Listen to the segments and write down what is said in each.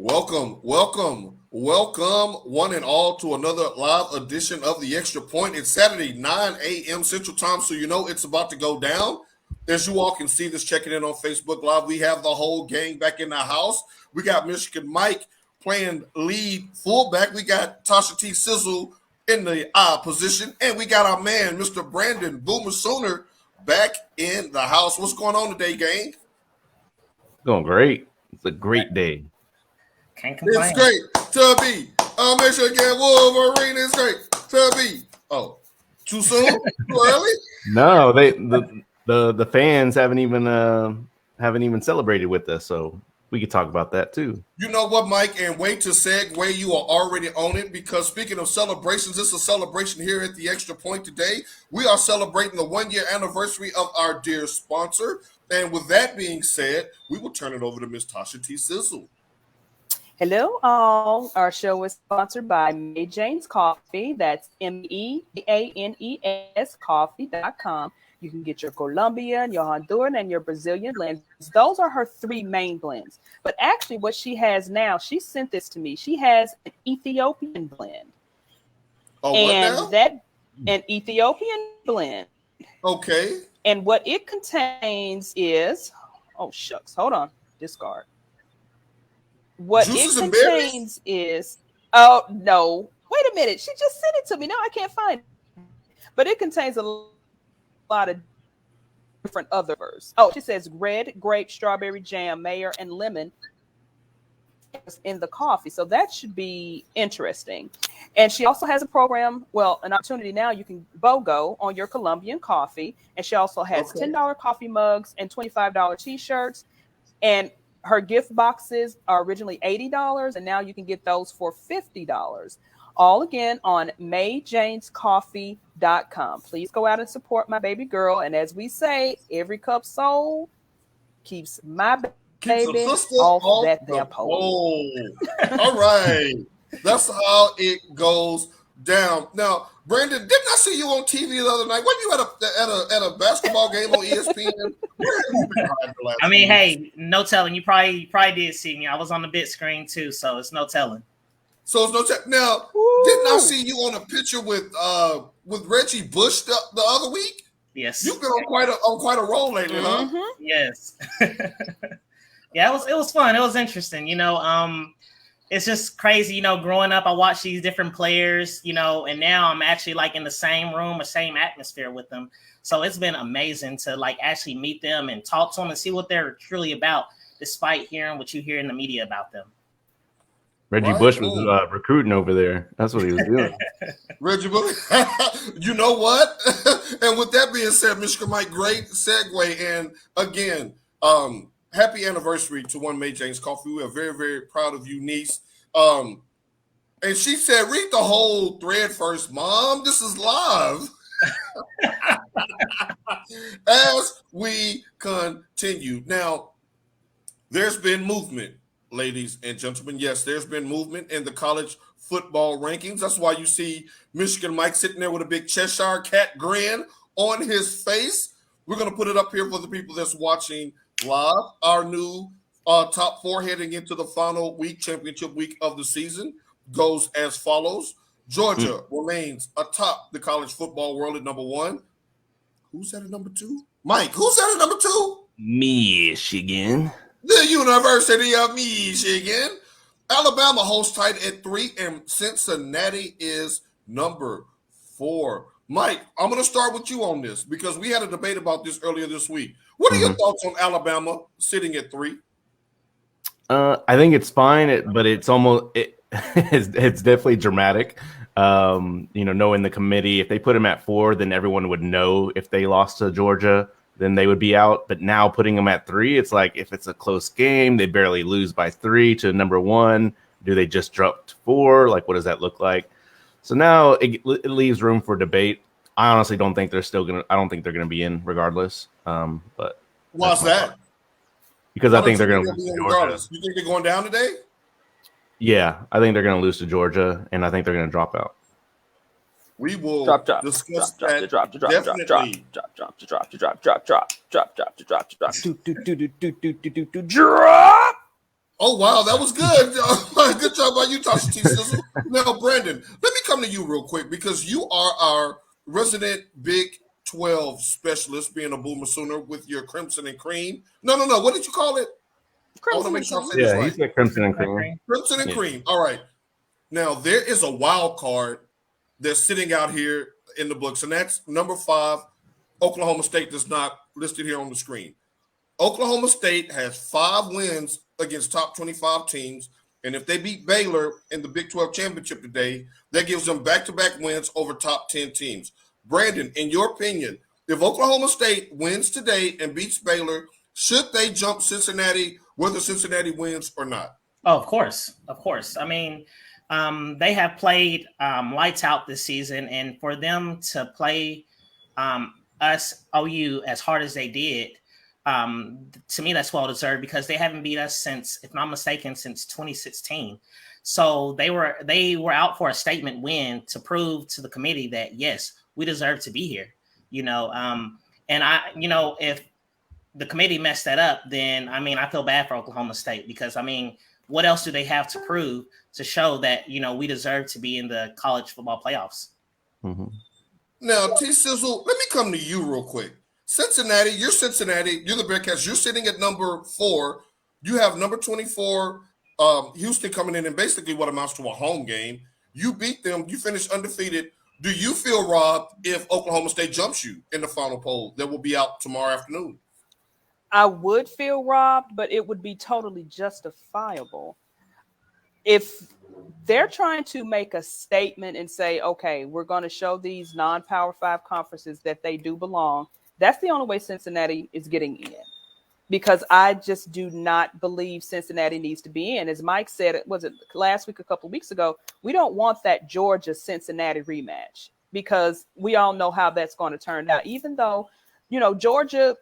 Welcome, one and all, to another live edition of The Extra Point. It's Saturday, 9 a.m. Central Time, so you know it's about to go down. As you all can see this, checking in on Facebook Live, we have the whole gang back in the house. We got Michigan Mike playing lead fullback. We got Tasha T. Sizzle in the position, and we got our man, Mr. Brandon Boomer Sooner, back in the house. What's going on today, gang? Going great. It's a great day. Can't complain. It's great to be a Michigan Wolverine. It's great to be. Oh, too soon? Too early? No, the fans haven't even celebrated with us, so we could talk about that too. You know what, Mike? And wait to segue. You are already on it, because speaking of celebrations, this is a celebration here at the Extra Point today. We are celebrating the 1-year anniversary of our dear sponsor. And with that being said, we will turn it over to Miss Tasha T. Sizzle. Hello, all. Our show is sponsored by May Jane's Coffee. That's MEANES coffee.com. You can get your Colombian, your Honduran, and your Brazilian blends. Those are her three main blends. But actually, what she has now, she sent this to me. She has an Ethiopian blend. Oh, and what now? that an Ethiopian blend. Okay. And what it contains is, oh shucks, hold on, discard. What Juices it and contains is, oh no, wait a minute, she just sent it to me. Now I can't find it. But it contains a lot of different others. Oh, she says red grape, strawberry jam, mayor, and lemon in the coffee. So that should be interesting. And she also has a program, an opportunity now. You can BOGO on your Colombian coffee. And she also has $10 coffee mugs and $25 t-shirts. And her gift boxes are originally $80, and now you can get those for $50. All again on MayJanesCoffee.com. Please go out and support my baby girl. And as we say, every cup sold keeps my baby off that damn pole. All right. That's how it goes down. Now, Brandon, didn't I see you on TV the other night? Weren't you at a basketball game on ESPN? Where have you been hiding the last I mean, few hey, weeks? no telling. You probably did see me. I was on the big screen too, so it's no telling. So it's no now, didn't I see you on a picture with Reggie Bush the other week? Yes. You've been on quite a roll lately, huh? Yes. Yeah, it was fun. It was interesting. It's just crazy, growing up, I watched these different players, and now I'm actually like in the same room or same atmosphere with them. So it's been amazing to like actually meet them and talk to them and see what they're truly about, despite hearing what you hear in the media about them. Reggie Bush was recruiting over there. That's what he was doing. Reggie Bush. You know what? And with that being said, Mr. Mike, great segue. And again, happy anniversary to One May Jane's Coffee. We are very, very proud of you, niece. And she said, read the whole thread first, Mom. This is live. As we continue. Now, there's been movement, ladies and gentlemen. Yes, there's been movement in the college football rankings. That's why you see Michigan Mike sitting there with a big Cheshire cat grin on his face. We're going to put it up here for the people that's watching live. Our new top four heading into the final week, championship week of the season, goes as follows. Georgia remains atop the college football world at number 1. Who's at number 2? Mike, who's at number 2? Michigan. The University of Michigan. Alabama holds tight at 3, and Cincinnati is number 4. Mike, I'm going to start with you on this because we had a debate about this earlier this week. What are your thoughts on Alabama sitting at 3? I think it's fine, but it's it's definitely dramatic. Knowing the committee, if they put them at 4, then everyone would know if they lost to Georgia, then they would be out. But now putting them at 3, it's like if it's a close game, they barely lose by 3 to number 1. Do they just drop to 4? Like, what does that look like? So now it leaves room for debate. I honestly don't think they're I don't think they're gonna be in regardless. But why's that? Because I think they're gonna lose to Georgia. You think they're going down today? Yeah, I think they're gonna lose to Georgia, and I think they're gonna drop out. We will discuss that. Oh, wow, that was good. Good job by you, Tasha T. Sizzle. Now, Brandon, let me come to you real quick because you are our resident Big 12 specialist, being a Boomer Sooner with your Crimson and Cream. No. What did you call it? I want to make sure I say this right. He said Crimson and Cream. Crimson and Cream. All right. Now, there is a wild card that's sitting out here in the books, and that's number 5, Oklahoma State, that's not listed here on the screen. Oklahoma State has 5 wins against top 25 teams, and if they beat Baylor in the Big 12 championship today, that gives them back-to-back wins over top 10 teams. Brandon, in your opinion, if Oklahoma State wins today and beats Baylor, should they jump Cincinnati, whether Cincinnati wins or not? Oh, of course. I mean, they have played lights out this season, and for them to play us, OU, as hard as they did, to me, that's well deserved because they haven't beat us since, if not mistaken, since 2016. So they were out for a statement win to prove to the committee that yes, we deserve to be here. And if the committee messed that up, then I feel bad for Oklahoma State because what else do they have to prove to show that we deserve to be in the college football playoffs? Mm-hmm. Now, T Sizzle, let me come to you real quick. Cincinnati, you're the Bearcats. You're sitting at number 4. You have number 24, Houston, coming in basically what amounts to a home game. You beat them. You finished undefeated. Do you feel robbed if Oklahoma State jumps you in the final poll that will be out tomorrow afternoon? I would feel robbed, but it would be totally justifiable. If they're trying to make a statement and say, okay, we're going to show these non-Power 5 conferences that they do belong, that's the only way Cincinnati is getting in, because I just do not believe Cincinnati needs to be in. As Mike said, was it last week, a couple of weeks ago, we don't want that Georgia-Cincinnati rematch because we all know how that's going to turn out. Even though, Georgia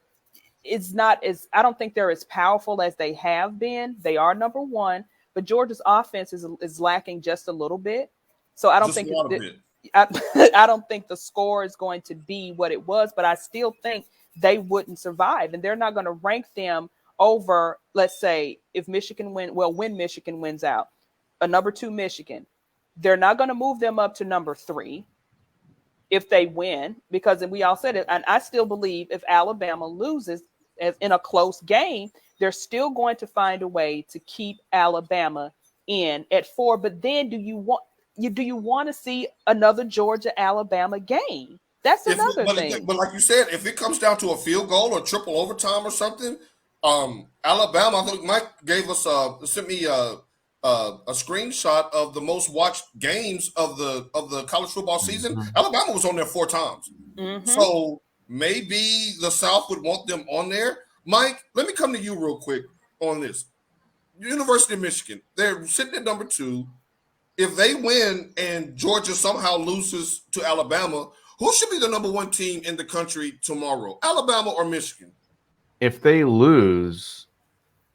is not as, I don't think they're as powerful as they have been. They are number 1, but Georgia's offense is lacking just a little bit. So I don't think I don't think the score is going to be what it was, but I still think they wouldn't survive, and they're not going to rank them over, let's say, if Michigan when Michigan wins out, a number 2 Michigan, they're not going to move them up to number 3 if they win, because we all said it, and I still believe if Alabama loses in a close game, they're still going to find a way to keep Alabama in at 4. But then do you want to see another Georgia-Alabama game? That's another thing. But like you said, if it comes down to a field goal or triple overtime or something, Alabama, I think Mike sent me a screenshot of the most watched games of the college football season. Mm-hmm. Alabama was on there 4 times. Mm-hmm. So maybe the South would want them on there. Mike, let me come to you real quick on this. University of Michigan, they're sitting at number 2. If they win and Georgia somehow loses to Alabama, who should be the number 1 team in the country tomorrow, Alabama or Michigan? If they lose,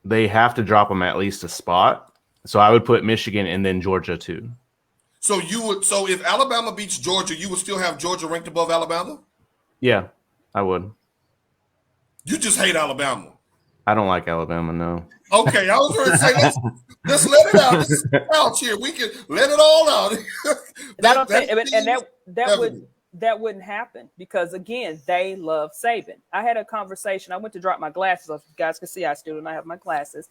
they have to drop them at least a spot. So I would put Michigan and then Georgia too. So if Alabama beats Georgia, you would still have Georgia ranked above Alabama? Yeah, I would. You just hate Alabama. I don't like Alabama, no. Okay, I was going to say, let's let it out. This is out here. We can let it all out. That wouldn't happen because, again, they love Saban. I had a conversation. I went to drop my glasses off. You guys can see I still don't have my glasses.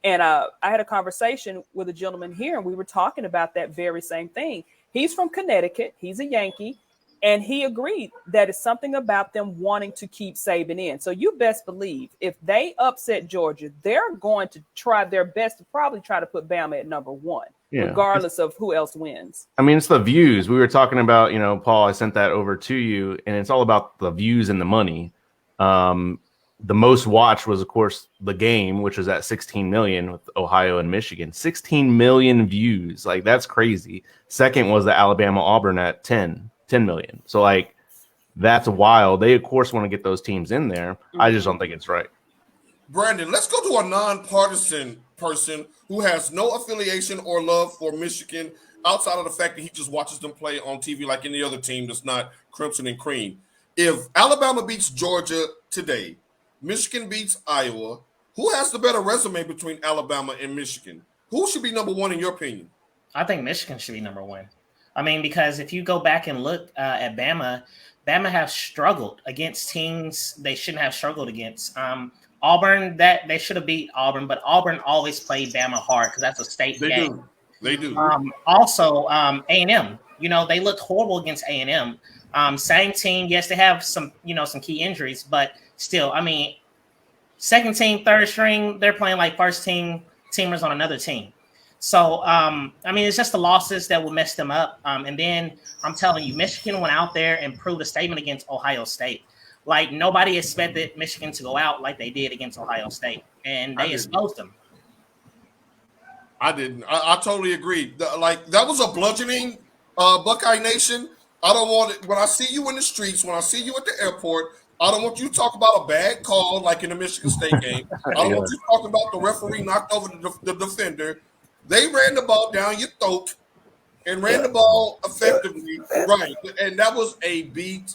And I had a conversation with a gentleman here, and we were talking about that very same thing. He's from Connecticut. He's a Yankee. And he agreed that it's something about them wanting to keep Saban in. So you best believe if they upset Georgia, they're going to try their best to probably try to put Bama at number 1, regardless of who else wins. I mean, it's the views. We were talking about, Paul, I sent that over to you, and it's all about the views and the money. The most watched was, of course, the game, which was at 16 million with Ohio and Michigan. 16 million views. Like, that's crazy. Second was the Alabama-Auburn at 10 million. So, like, that's wild. They, of course, want to get those teams in there. I just don't think it's right. Brandon, let's go to a nonpartisan person who has no affiliation or love for Michigan outside of the fact that he just watches them play on TV like any other team that's not Crimson and Cream. If Alabama beats Georgia today, Michigan beats Iowa, Who has the better resume between Alabama and Michigan? Who should be number one in your opinion? I think Michigan should be number one. I mean, because if you go back and look at Bama have struggled against teams they shouldn't have struggled against. Auburn, that they should have beat Auburn, but Auburn always played Bama hard because that's a state game. They do. Also, A&M, they looked horrible against A&M. Same team, yes, they have some key injuries, but still, I mean, second team, third string, they're playing like first teamers on another team. So, I mean, it's just the losses that will mess them up. And then I'm telling you, Michigan went out there and proved a statement against Ohio State. Like, nobody expected Michigan to go out like they did against Ohio State, and they exposed them. I didn't. I totally agree. That was a bludgeoning, Buckeye Nation. I don't want it. When I see you in the streets, when I see you at the airport, I don't want you to talk about a bad call like in the Michigan State game. I don't want you talking about the referee knocked over the defender. They ran the ball down your throat and ran the ball effectively, right? And that was a beat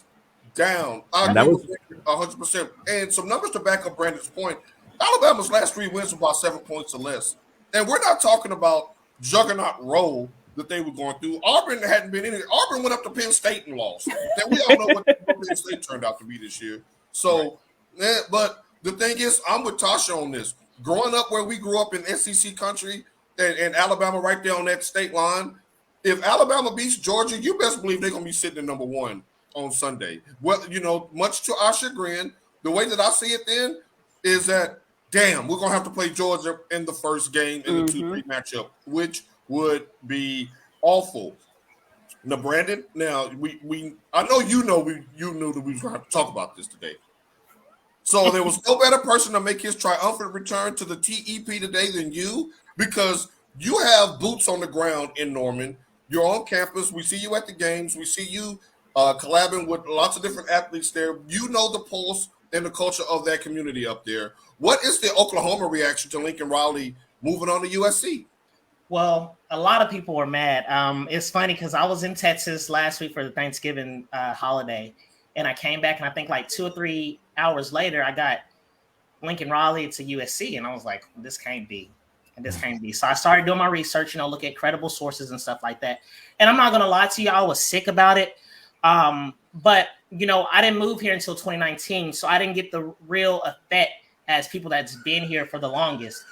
down. I agree with 100%. And some numbers to back up Brandon's point. Alabama's last 3 wins were about 7 points or less. And we're not talking about juggernaut role that they were going through. Auburn hadn't been in it. Auburn went up to Penn State and lost. And we all know what Penn State turned out to be this year. So, but the thing is, I'm with Tasha on this. Growing up where we grew up in SEC country and Alabama right there on that state line, if Alabama beats Georgia, you best believe they're going to be sitting at number one on Sunday. Well, much to our chagrin, the way that I see it then is that, damn, we're going to have to play Georgia in the first game in the 2-3 matchup, which would be awful. Now, Brandon, I know you knew that we were going to talk about this today. So there was no better person to make his triumphant return to the TEP today than you, because you have boots on the ground in Norman. You're on campus. We see you at the games. We see you collabing with lots of different athletes there. You know the pulse and the culture of that community up there. What is the Oklahoma reaction to Lincoln Riley moving on to USC? Well, a lot of people were mad. It's funny because I was in Texas last week for the Thanksgiving holiday, and I came back, and I think like 2 or 3 hours later, I got Lincoln Riley to USC, and I was like, this can't be. And this can't be. So I started doing my research, look at credible sources and stuff like that. And I'm not going to lie to you, I was sick about it. But, I didn't move here until 2019, so I didn't get the real effect as people that's been here for the longest.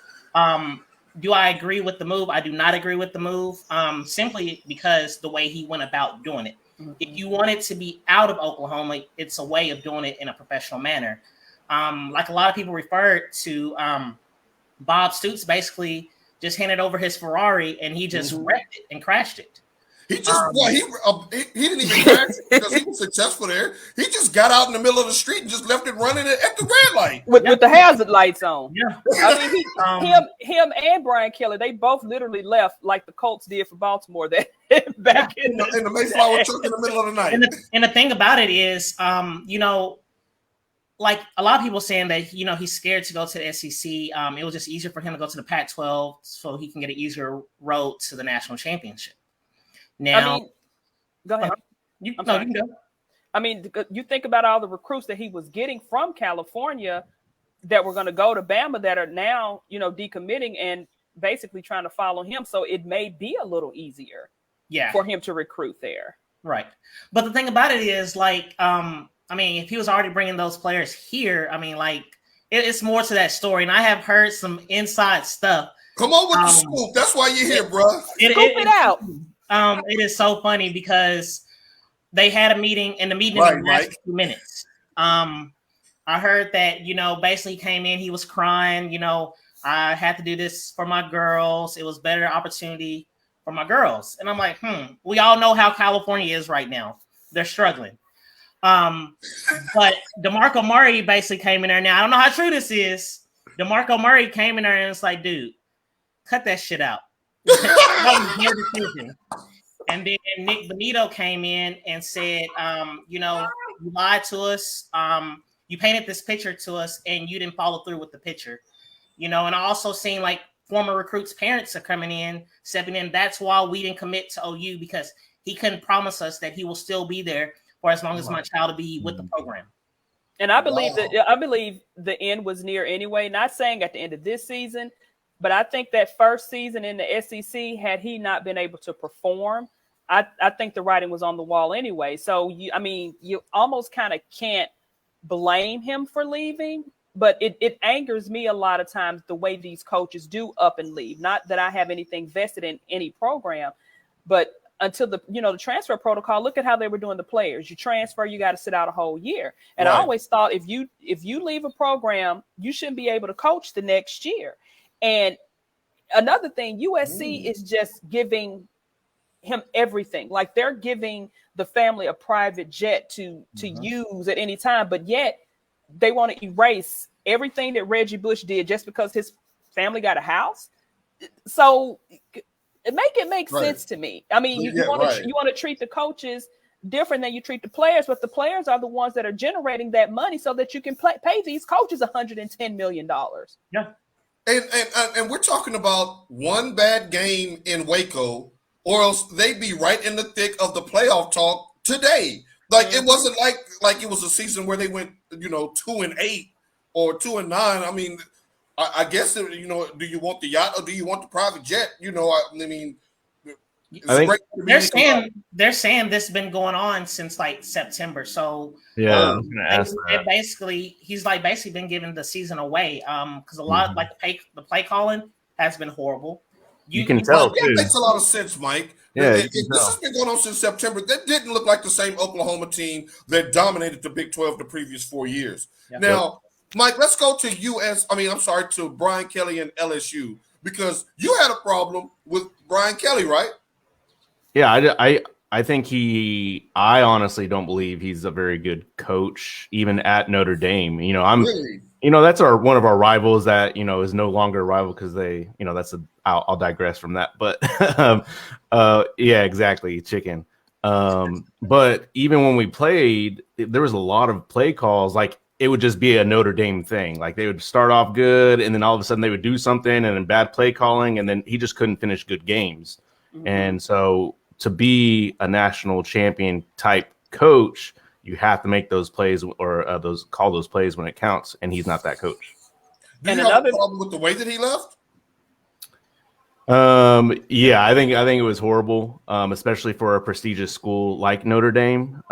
Do I agree with the move? I do not agree with the move, simply because the way he went about doing it. Mm-hmm. If you want it to be out of Oklahoma, it's a way of doing it in a professional manner. Like a lot of people referred to, Bob Stoops basically just handed over his Ferrari and he just wrecked it and crashed it. He just he didn't even crash it because he was successful there. He just got out in the middle of the street and just left it running at the red light with the hazard lights on. Yeah, I mean, him and Brian Kelly, they both literally left like the Colts did for Baltimore. That back in the Mayflower truck in the middle of the night. And the thing about it is, like a lot of people saying that, he's scared to go to the SEC. It was just easier for him to go to the Pac-12 so he can get an easier road to the national championship. Now, go ahead. You can go. I mean, you think about all the recruits that he was getting from California that were going to go to Bama that are now, decommitting and basically trying to follow him. So it may be a little easier for him to recruit there. Right. But the thing about it is, if he was already bringing those players here, it's more to that story. And I have heard some inside stuff. Come on with the scoop. That's why you're here, bro. Scoop it out. It is so funny because they had a meeting and the meeting didn't last 2 minutes. I heard that, basically he came in, he was crying, I had to do this for my girls. It was better opportunity for my girls. And I'm like, we all know how California is right now. They're struggling. But DeMarco Murray basically came in there. Now, I don't know how true this is. DeMarco Murray came in there and it's like, dude, cut that shit out. That was your decision. And then Nick Benito came in and said, you lied to us. You painted this picture to us and you didn't follow through with the picture. And I also seen like former recruits' parents are coming in, stepping in. That's why we didn't commit to OU, because he couldn't promise us that he will still be there for as long as my child will be with the program. And I believe the end was near anyway. Not saying at the end of this season, but I think that first season in the SEC, had he not been able to perform, I think the writing was on the wall anyway. So you almost kind of can't blame him for leaving, but it angers me a lot of times the way these coaches do up and leave. Not that I have anything vested in any program, but until the transfer protocol, look at how they were doing the players. You transfer, you got to sit out a whole year. And right. I always thought if you leave a program, you shouldn't be able to coach the next year. And another thing, USC is just giving him everything. Like they're giving the family a private jet to use at any time, but yet they want to erase everything that Reggie Bush did just because his family got a house. So it makes right. sense to me. I mean, you want to treat the coaches different than you treat the players, but the players are the ones that are generating that money so that you can pay these coaches $110 million. Yeah. And we're talking about one bad game in Waco, or else they'd be right in the thick of the playoff talk today. Like it wasn't like it was a season where they went 2-8 or 2-9. I mean, I guess do you want the yacht or do you want the private jet? They're saying this has been going on since like September. So yeah, he's basically been giving the season away. Because a lot of the play calling has been horrible. You can tell too. That makes a lot of sense, Mike. Yeah, this has been going on since September. That didn't look like the same Oklahoma team that dominated the Big 12 the previous 4 years. Yeah. Now, Mike, let's go to to Brian Kelly and LSU, because you had a problem with Brian Kelly, right? Yeah, I think I honestly don't believe he's a very good coach, even at Notre Dame. Really? That's one of our rivals that, is no longer a rival because I'll digress from that. But yeah, exactly. Chicken. But even when we played, there was a lot of play calls. Like it would just be a Notre Dame thing. Like they would start off good and then all of a sudden they would do something and then bad play calling. And then he just couldn't finish good games. Mm-hmm. And so to be a national champion type coach, you have to make those plays or call those plays when it counts, and he's not that coach. Do you have a problem with the way that he left? Yeah, I think it was horrible, especially for a prestigious school like Notre Dame.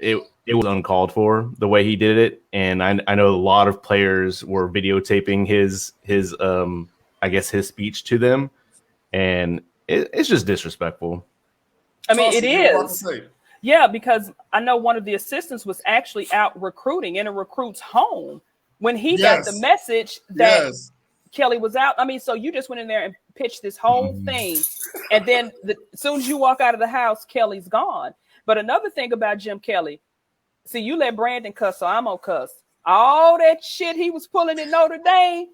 It was uncalled for the way he did it, and I know a lot of players were videotaping his his speech to them, and it's just disrespectful. I mean, it is. Yeah, because I know one of the assistants was actually out recruiting in a recruit's home when he got the message that Kelly was out. I mean, so you just went in there and pitched this whole thing. And then as soon as you walk out of the house, Kelly's gone. But another thing about Jim Kelly, see, you let Brandon cuss, so I'm going to cuss. All that shit he was pulling in Notre Dame,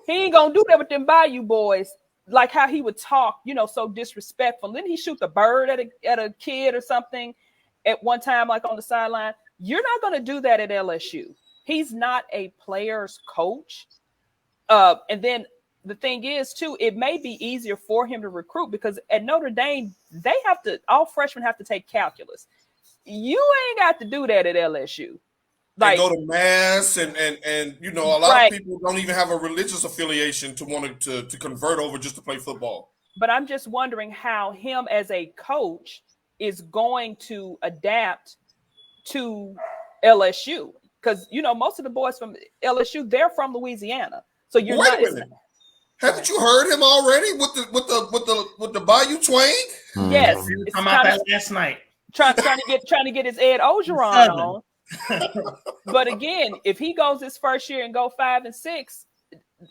he ain't going to do that with them Bayou boys. Like how he would talk, so disrespectful. Then he shoot the bird at a kid or something at one time, like on the sideline. You're not going to do that at LSU. He's not a player's coach. And then the thing is, too, it may be easier for him to recruit because at Notre Dame, all freshmen have to take calculus. You ain't got to do that at LSU. They go to mass and a lot of people don't even have a religious affiliation to want to convert over just to play football. But I'm just wondering how him as a coach is going to adapt to LSU, because most of the boys from LSU, they're from Louisiana. So you're Wait a minute. Haven't you heard him already with the Bayou twang? Yes, I'm out that last night. Trying to get his Ed Ogeron on. But again, if he goes his first year and go 5-6,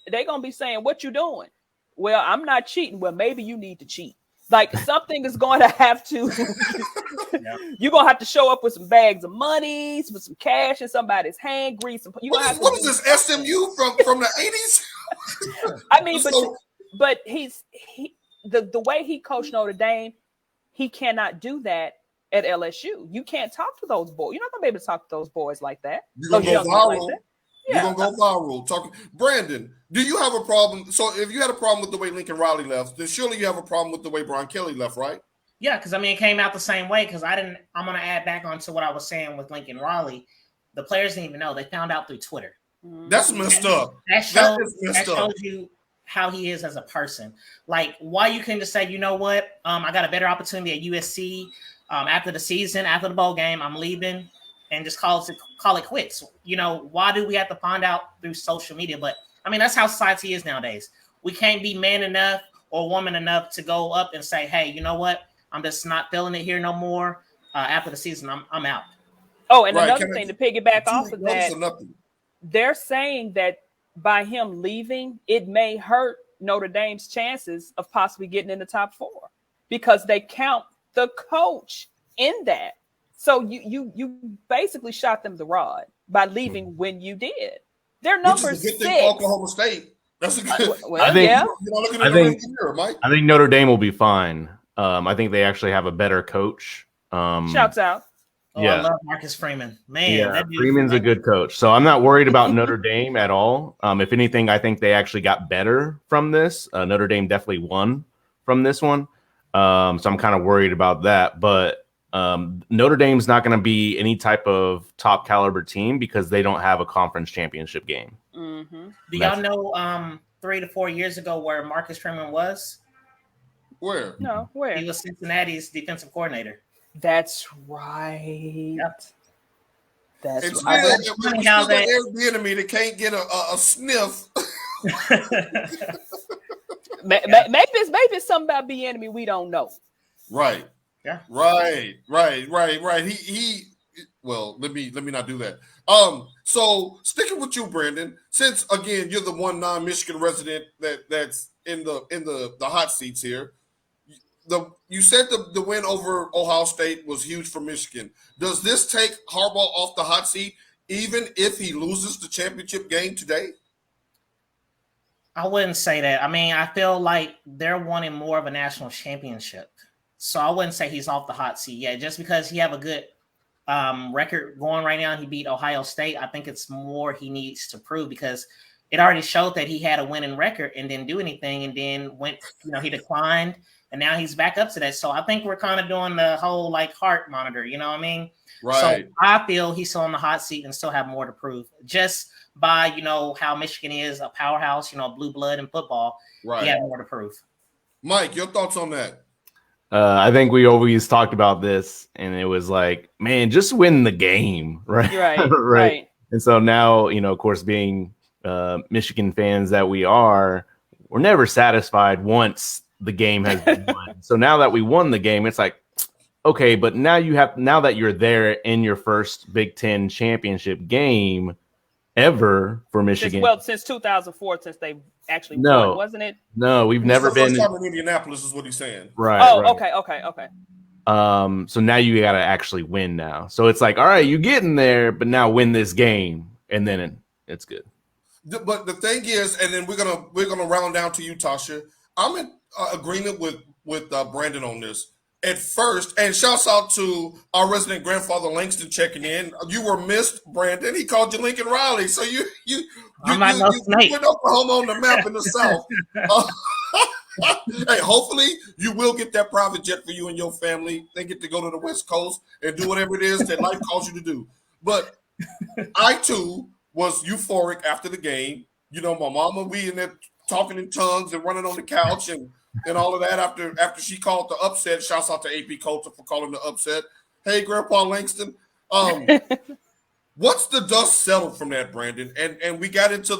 they're gonna be saying, "What you doing?" Well, I'm not cheating. Well, maybe you need to cheat. Like something is going to have to. You're gonna have to show up with some bags of money, with some cash in somebody's hand, grease. What is this SMU from the 80s? I mean, but the way he coached Notre Dame, he cannot do that at LSU. You can't talk to those boys. You're not gonna be able to talk to those boys like that. You're gonna go viral. You're gonna go viral. Talking, Brandon, do you have a problem? So if you had a problem with the way Lincoln Riley left, then surely you have a problem with the way Brian Kelly left, right? Yeah, because it came out the same way. Because I'm gonna add back onto what I was saying with Lincoln Riley. The players didn't even know. They found out through Twitter. That's messed up. That shows you how he is as a person. Like, why you couldn't just say, you know what? I got a better opportunity at USC after the season, after the bowl game. I'm leaving, and just call it quits. You know, why do we have to find out through social media? But I mean, that's how society is nowadays. We can't be man enough or woman enough to go up and say, hey, you know what? I'm just not feeling it here no more. After the season, I'm out. Oh, and another thing to piggyback off of that, nothing. They're saying that by him leaving, it may hurt Notre Dame's chances of possibly getting in the top 4 because they count the coach in that. So you basically shot them the rod by leaving when you did. Their number 6. Oklahoma State. That's a good. Well, I think Notre Dame will be fine. I think they actually have a better coach. Shouts out. Oh, yeah. I love Marcus Freeman. Man, yeah, Freeman's a good coach. So I'm not worried about Notre Dame at all. If anything, I think they actually got better from this. Notre Dame definitely won from this one. So I'm kind of worried about that. But Notre Dame's not going to be any type of top caliber team because they don't have a conference championship game. Mm-hmm. Do y'all know 3 to 4 years ago where Marcus Freeman was? Where? No, where? He was Cincinnati's defensive coordinator. That's right. Yep. It's right. Funny how the enemy that can't get a sniff. Maybe it's something about the enemy we don't know. Right. Yeah. Right. He. Well, let me not do that. So sticking with you, Brandon, since again you're the one non-Michigan resident that's in the hot seats here. You said the win over Ohio State was huge for Michigan. Does this take Harbaugh off the hot seat, even if he loses the championship game today? I wouldn't say that. I mean, I feel like they're wanting more of a national championship. So I wouldn't say he's off the hot seat yet. Just because he have a good record going right now, he beat Ohio State. I think it's more he needs to prove because it already showed that he had a winning record and didn't do anything and then went, he declined. And now he's back up to that. So I think we're kind of doing the whole like heart monitor, you know what I mean? Right. So I feel he's still on the hot seat and still have more to prove. Just by, how Michigan is a powerhouse, blue blood in football. Right. He had more to prove. Mike, your thoughts on that? I think we always talked about this and it was like, man, just win the game. Right. Right. And so now, of course, being Michigan fans that we are, we're never satisfied once the game has been won. So now that we won the game, it's like, okay, but now that you're there in your first Big Ten championship game ever for Michigan. Since 2004, since they actually won, wasn't it? No, we've never been. First time in Indianapolis is what he's saying. Right. Oh, right. Okay. So now you got to actually win now. So it's like, all right, you get in there, but now win this game, and then it's good. But the thing is, and then we're gonna round down to you, Tasha. I'm in agreement with Brandon on this. At first, and shouts out to our resident grandfather Langston checking in. You were missed, Brandon. He called you Lincoln Riley. So you put Oklahoma on the map in the South. Hey, hopefully you will get that private jet for you and your family. They get to go to the West Coast and do whatever it is that life calls you to do. But I too was euphoric after the game. My mama, we in there talking in tongues and running on the couch and all of that after she called the upset. Shouts out to AP Colter for calling the upset. Hey, Grandpa Langston. Once the dust settled from that, Brandon, and we got into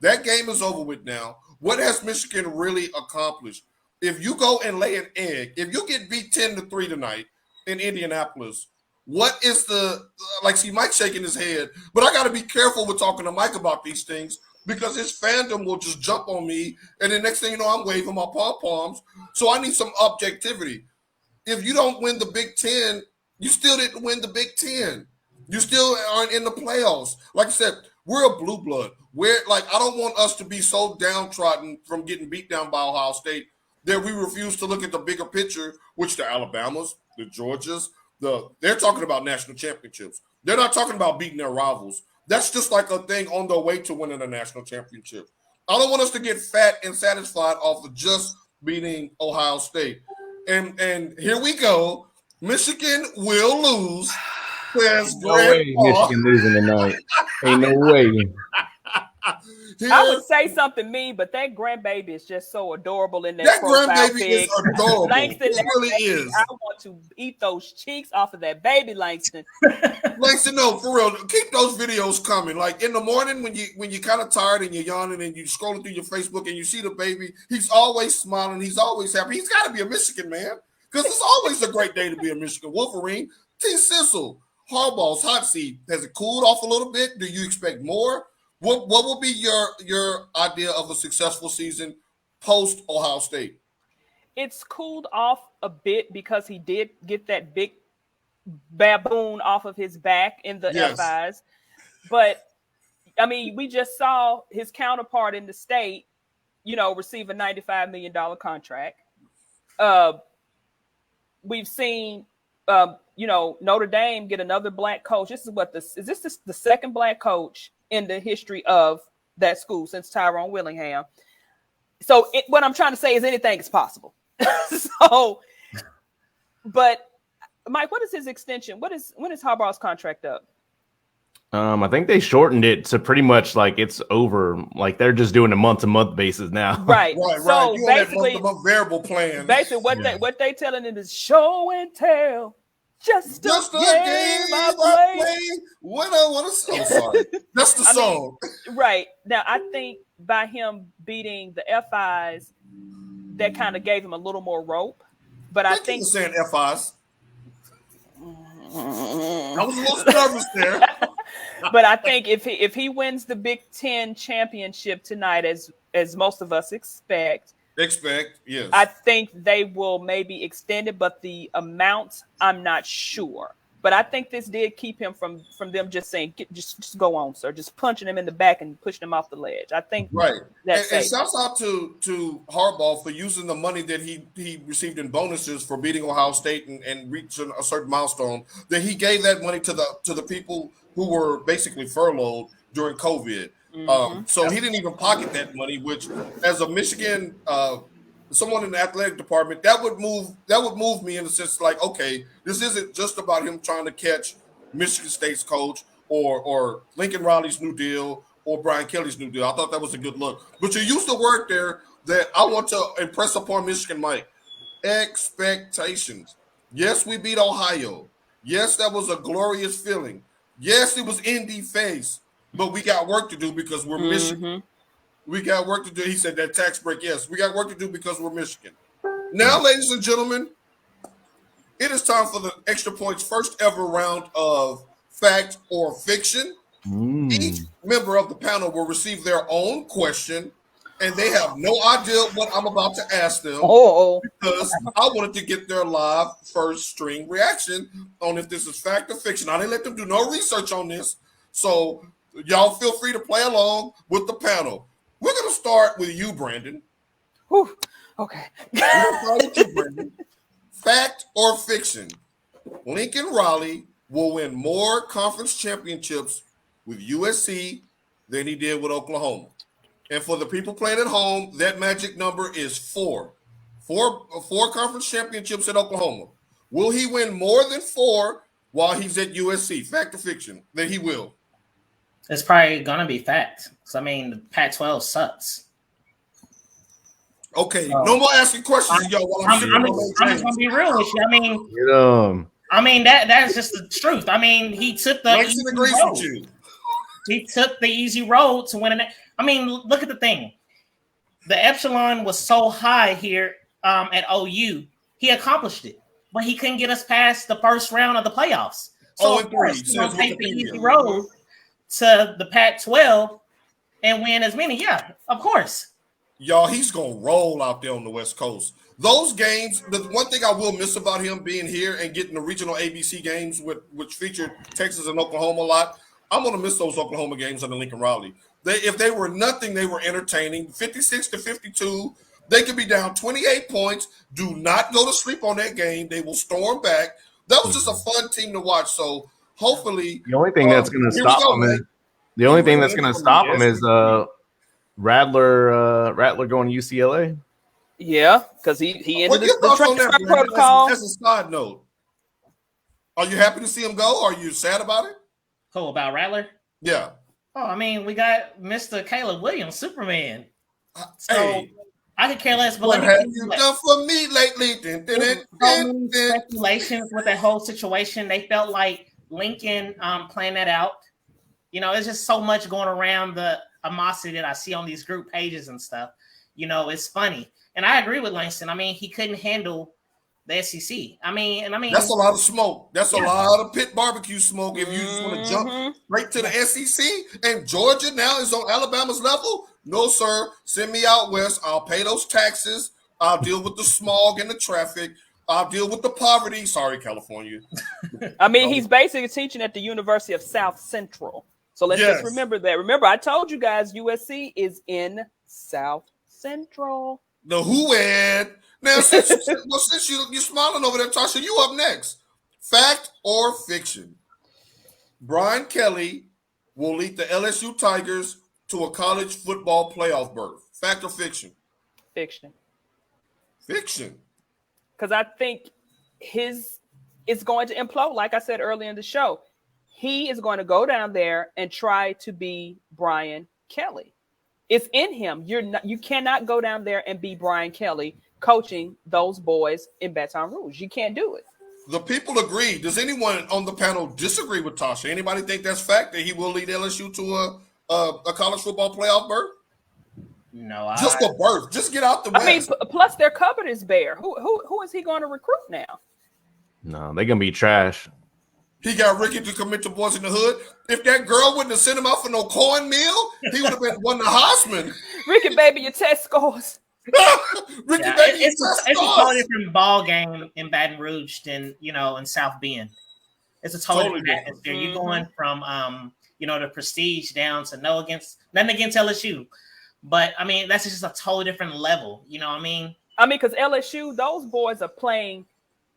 that game is over with now. What has Michigan really accomplished? If you go and lay an egg, if you get beat 10-3 tonight in Indianapolis, what is see Mike shaking his head, but I got to be careful with talking to Mike about these things because his fandom will just jump on me, and the next thing you know, I'm waving my pom-poms. So I need some objectivity. If you don't win the Big Ten, you still didn't win the Big Ten. You still aren't in the playoffs. Like I said, we're a blue blood. I don't want us to be so downtrodden from getting beat down by Ohio State that we refuse to look at the bigger picture, which the Alabamas, the Georgias, they're talking about national championships. They're not talking about beating their rivals. That's just like a thing on their way to winning a national championship. I don't want us to get fat and satisfied off of just beating Ohio State. And here we go. Michigan will lose Says No way Michigan losing tonight. Ain't no way. I would say something mean, but that grandbaby is just so adorable in that profile grandbaby pic. is adorable. Langston, it really is. I want to eat those cheeks off of that baby, Langston. Langston, no, for real. Keep those videos coming. Like in the morning when you kind of tired and you're yawning and you scrolling through your Facebook and you see the baby, he's always smiling. He's always happy. He's got to be a Michigan man because it's always a great day to be a Michigan Wolverine. T. Sizzle, Harbaugh's hot seat. Has it cooled off a little bit? Do you expect more? What will be your idea of a successful season post Ohio State? It's cooled off a bit because he did get that big baboon off of his back in the FIs. But, I mean, we just saw his counterpart in the state, receive a $95 million contract. We've seen, Notre Dame get another black coach. This is the second black coach in the history of that school since Tyrone Willingham. So what I'm trying to say is anything is possible. But Mike, what is his extension? When is Harbaugh's contract up? I think they shortened it to pretty much like it's over. Like they're just doing a month-to-month basis now. Right. So you basically, on that variable plan. Basically, what they telling him is show and tell. Just a game I play. When I want to. I'm sorry. That's the song. Right. Now, I think by him beating the FIs, that kind of gave him a little more rope. But I think saying FIs. I was a little nervous there. But I think if he wins the Big Ten championship tonight, as most of us expect, yes, I think they will maybe extend it, but the amount I'm not sure. But I think this did keep him from them just saying, just go on, sir, just punching him in the back and pushing him off the ledge. I think that's and shouts out to Harbaugh for using the money that he received in bonuses for beating Ohio State and reaching a certain milestone. That he gave that money to the people who were basically furloughed during COVID. So he didn't even pocket that money, which as a Michigan someone in the athletic department, that would move me in the sense like, okay, this isn't just about him trying to catch Michigan State's coach or Lincoln Riley's new deal or Brian Kelly's new deal. I thought that was a good look. But you used the word there that I want to impress upon Michigan, Mike. Expectations. Yes, we beat Ohio. Yes, that was a glorious feeling. Yes, it was Indy face, but we got work to do because we're Michigan. We got work to do. He said that tax break. Yes, we got work to do because we're Michigan. Now, ladies and gentlemen, it is time for the Extra Points first ever round of fact or fiction. Each member of the panel will receive their own question, and they have no idea what I'm about to ask them because I wanted to get their live first string reaction on if this is fact or fiction. I didn't let them do no research on this, so y'all feel free to play along with the panel. We're going to start with you, Brandon. Whew. Okay. We're going to start with you, Brandon. Fact or fiction? Lincoln Riley will win more conference championships with USC than he did with Oklahoma. And for the people playing at home, that magic number is 4. Four conference championships at Oklahoma. Will he win more than 4 while he's at USC? Fact or fiction? That he will. It's probably gonna be fact. So I mean, the Pac-12 sucks. Okay, no more asking questions, y'all. I'm just gonna be real with you. I mean, that's just the truth. I mean, he took the easy road. He took the easy road to win it. I mean, look at the thing. The epsilon was so high here at OU. He accomplished it, but he couldn't get us past the first round of the playoffs. So of course, he's gonna take the easy road to the Pac-12 and win as many. Yeah, of course. Y'all, he's going to roll out there on the West Coast. Those games, the one thing I will miss about him being here and getting the regional ABC games, which featured Texas and Oklahoma a lot, I'm going to miss those Oklahoma games under Lincoln Riley. If they were nothing, they were entertaining. 56-52, they could be down 28 points. Do not go to sleep on that game. They will storm back. That was just a fun team to watch. So, hopefully, the only thing that's going to stop them is Rattler going to UCLA. Yeah, because he ended the transfer protocol. That's a side note. Are you happy to see him go? Are you sad about it? Cool about Rattler. Yeah. Oh, I mean, we got Mr. Caleb Williams, Superman. So Hey, I could care less. But what let me have tell you what, done for me lately? there's so many speculations with that whole situation. They felt like Lincoln planned that out. You know, it's just so much going around the animosity that I see on these group pages and stuff. You know, it's funny. And I agree with Langston. I mean, he couldn't handle the SEC. I mean, That's a lot of smoke. That's a Yeah. lot of pit barbecue smoke. If you just want to jump right to the SEC, and Georgia now is on Alabama's level, no, sir. Send me out west. I'll pay those taxes. I'll deal with the smog and the traffic. I'll deal with the poverty. Sorry, California. I mean, he's basically teaching at the University of South Central. So let's just remember that. Remember, I told you guys USC is in South Central. The who had. Now, since you're smiling over there, Tasha, you up next. Fact or fiction? Brian Kelly will lead the LSU Tigers to a college football playoff berth. Fact or fiction? Fiction. Fiction. Because I think his is going to implode. Like I said earlier in the show, he is going to go down there and try to be Brian Kelly. It's in him. You cannot go down there and be Brian Kelly coaching those boys in Baton Rouge. You can't do it. The people agree. Does anyone on the panel disagree with Tasha? Anybody think that's fact that he will lead LSU to a college football playoff berth? No, just a berth. Just get out the West. I mean, plus their cupboard is bare. Who is he going to recruit now? No, they're gonna be trash. He got Ricky to commit to Boys in the Hood. If that girl wouldn't have sent him out for no cornmeal, he would have been won the Heisman. Ricky, baby, your test scores. Ricky, baby, it's a totally different ball game in Baton Rouge than in South Bend. It's a totally different atmosphere. You're going from the prestige down to nothing against LSU, but I mean that's just a totally different level. You know what I mean? Because LSU, those boys are playing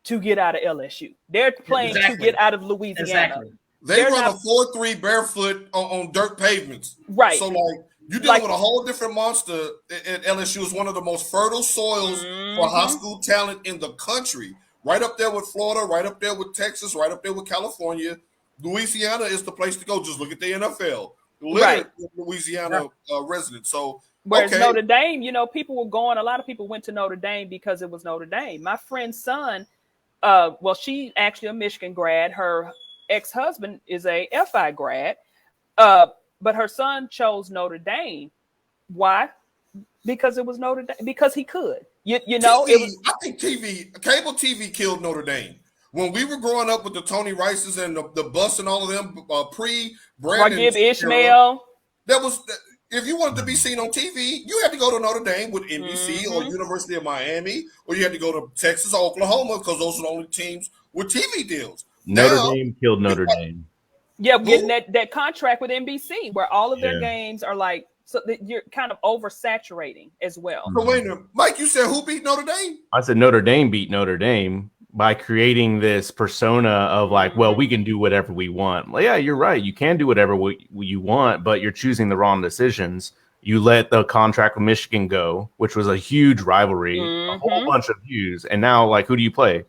to get out of LSU. They're playing to get out of Louisiana. Exactly. They run a 4-3 barefoot on dirt pavements. Right. So you're dealing with a whole different monster. And LSU is one of the most fertile soils for high school talent in the country. Right up there with Florida, right up there with Texas, right up there with California. Louisiana is the place to go. Just look at the NFL. Right. Louisiana residents. So whereas Notre Dame, a lot of people went to Notre Dame because it was Notre Dame. My friend's son, she's actually a Michigan grad. Her ex-husband is a FI grad. But her son chose Notre Dame. Why? Because it was Notre Dame. Because he could. I think cable TV killed Notre Dame. When we were growing up with the Tony Rices and the bus and all of them, pre-Brandon Ishmael. If you wanted to be seen on TV, you had to go to Notre Dame with NBC or University of Miami, or you had to go to Texas or Oklahoma because those are the only teams with TV deals. Notre Dame killed Notre Dame. Yeah, getting that contract with NBC where all of their games are so that you're kind of oversaturating as well. So wait a minute, Mike, you said who beat Notre Dame? I said Notre Dame beat Notre Dame by creating this persona of we can do whatever we want. Well, yeah, you're right. You can do whatever you want, but you're choosing the wrong decisions. You let the contract with Michigan go, which was a huge rivalry, a whole bunch of views. And now, who do you play?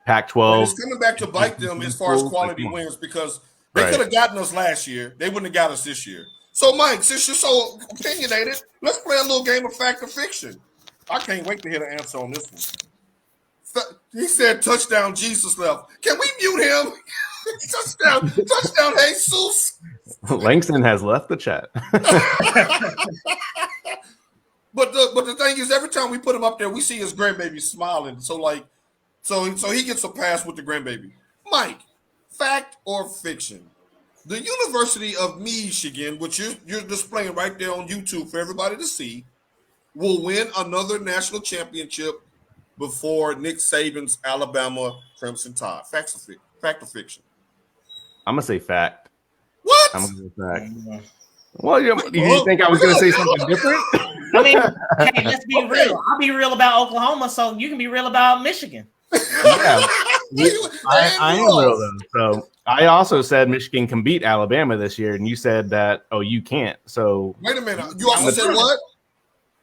Pac-12. It's coming back to bite them as far as quality wins because they could have gotten us last year. They wouldn't have got us this year. So, Mike, since you're so opinionated, let's play a little game of fact or fiction. I can't wait to hear the answer on this one. He said, touchdown, Jesus left. Can we mute him? touchdown, Jesus. Langston has left the chat. But the thing is, every time we put him up there, we see his grandbaby smiling. So he gets a pass with the grandbaby. Mike, fact or fiction? The University of Michigan, which you're displaying right there on YouTube for everybody to see, will win another national championship before Nick Saban's Alabama Crimson Tide. Fact or fiction? I'm gonna say fact. What? I'm gonna say fact. Well, you think I was gonna say something different? I mean, hey, let's be real. I'll be real about Oklahoma, so you can be real about Michigan. Yeah, I am real though. So I also said Michigan can beat Alabama this year, and you said that you can't. So wait a minute, you also said what?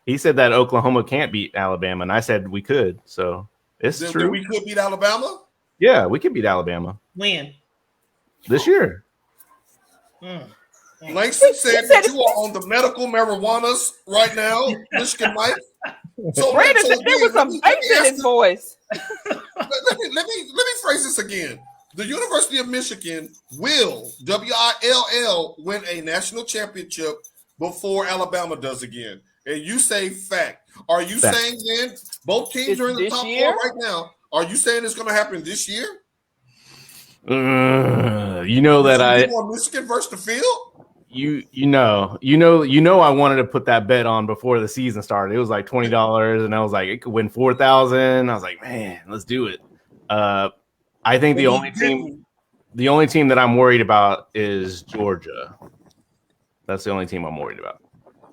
He said that Oklahoma can't beat Alabama, and I said we could. So it's true. We could beat Alabama. Yeah, we can beat Alabama When? this year. Langston said that you are on the medical marijuanas right now, Michigan Mike. So, Brandon, so there was some bass in his voice. let me phrase this again. The University of Michigan will WILL win a national championship before Alabama does again. And you say fact. Are you Fact. saying then both teams It's are in the this top year? 4 right now? Are you saying it's going to happen this year? You know that you on Michigan versus the field? you know I wanted to put that bet on before the season started. It was like $20, and I was like, it could win 4,000. I was like, man, let's do it. I think the only team that I'm worried about is Georgia. That's the only team I'm worried about.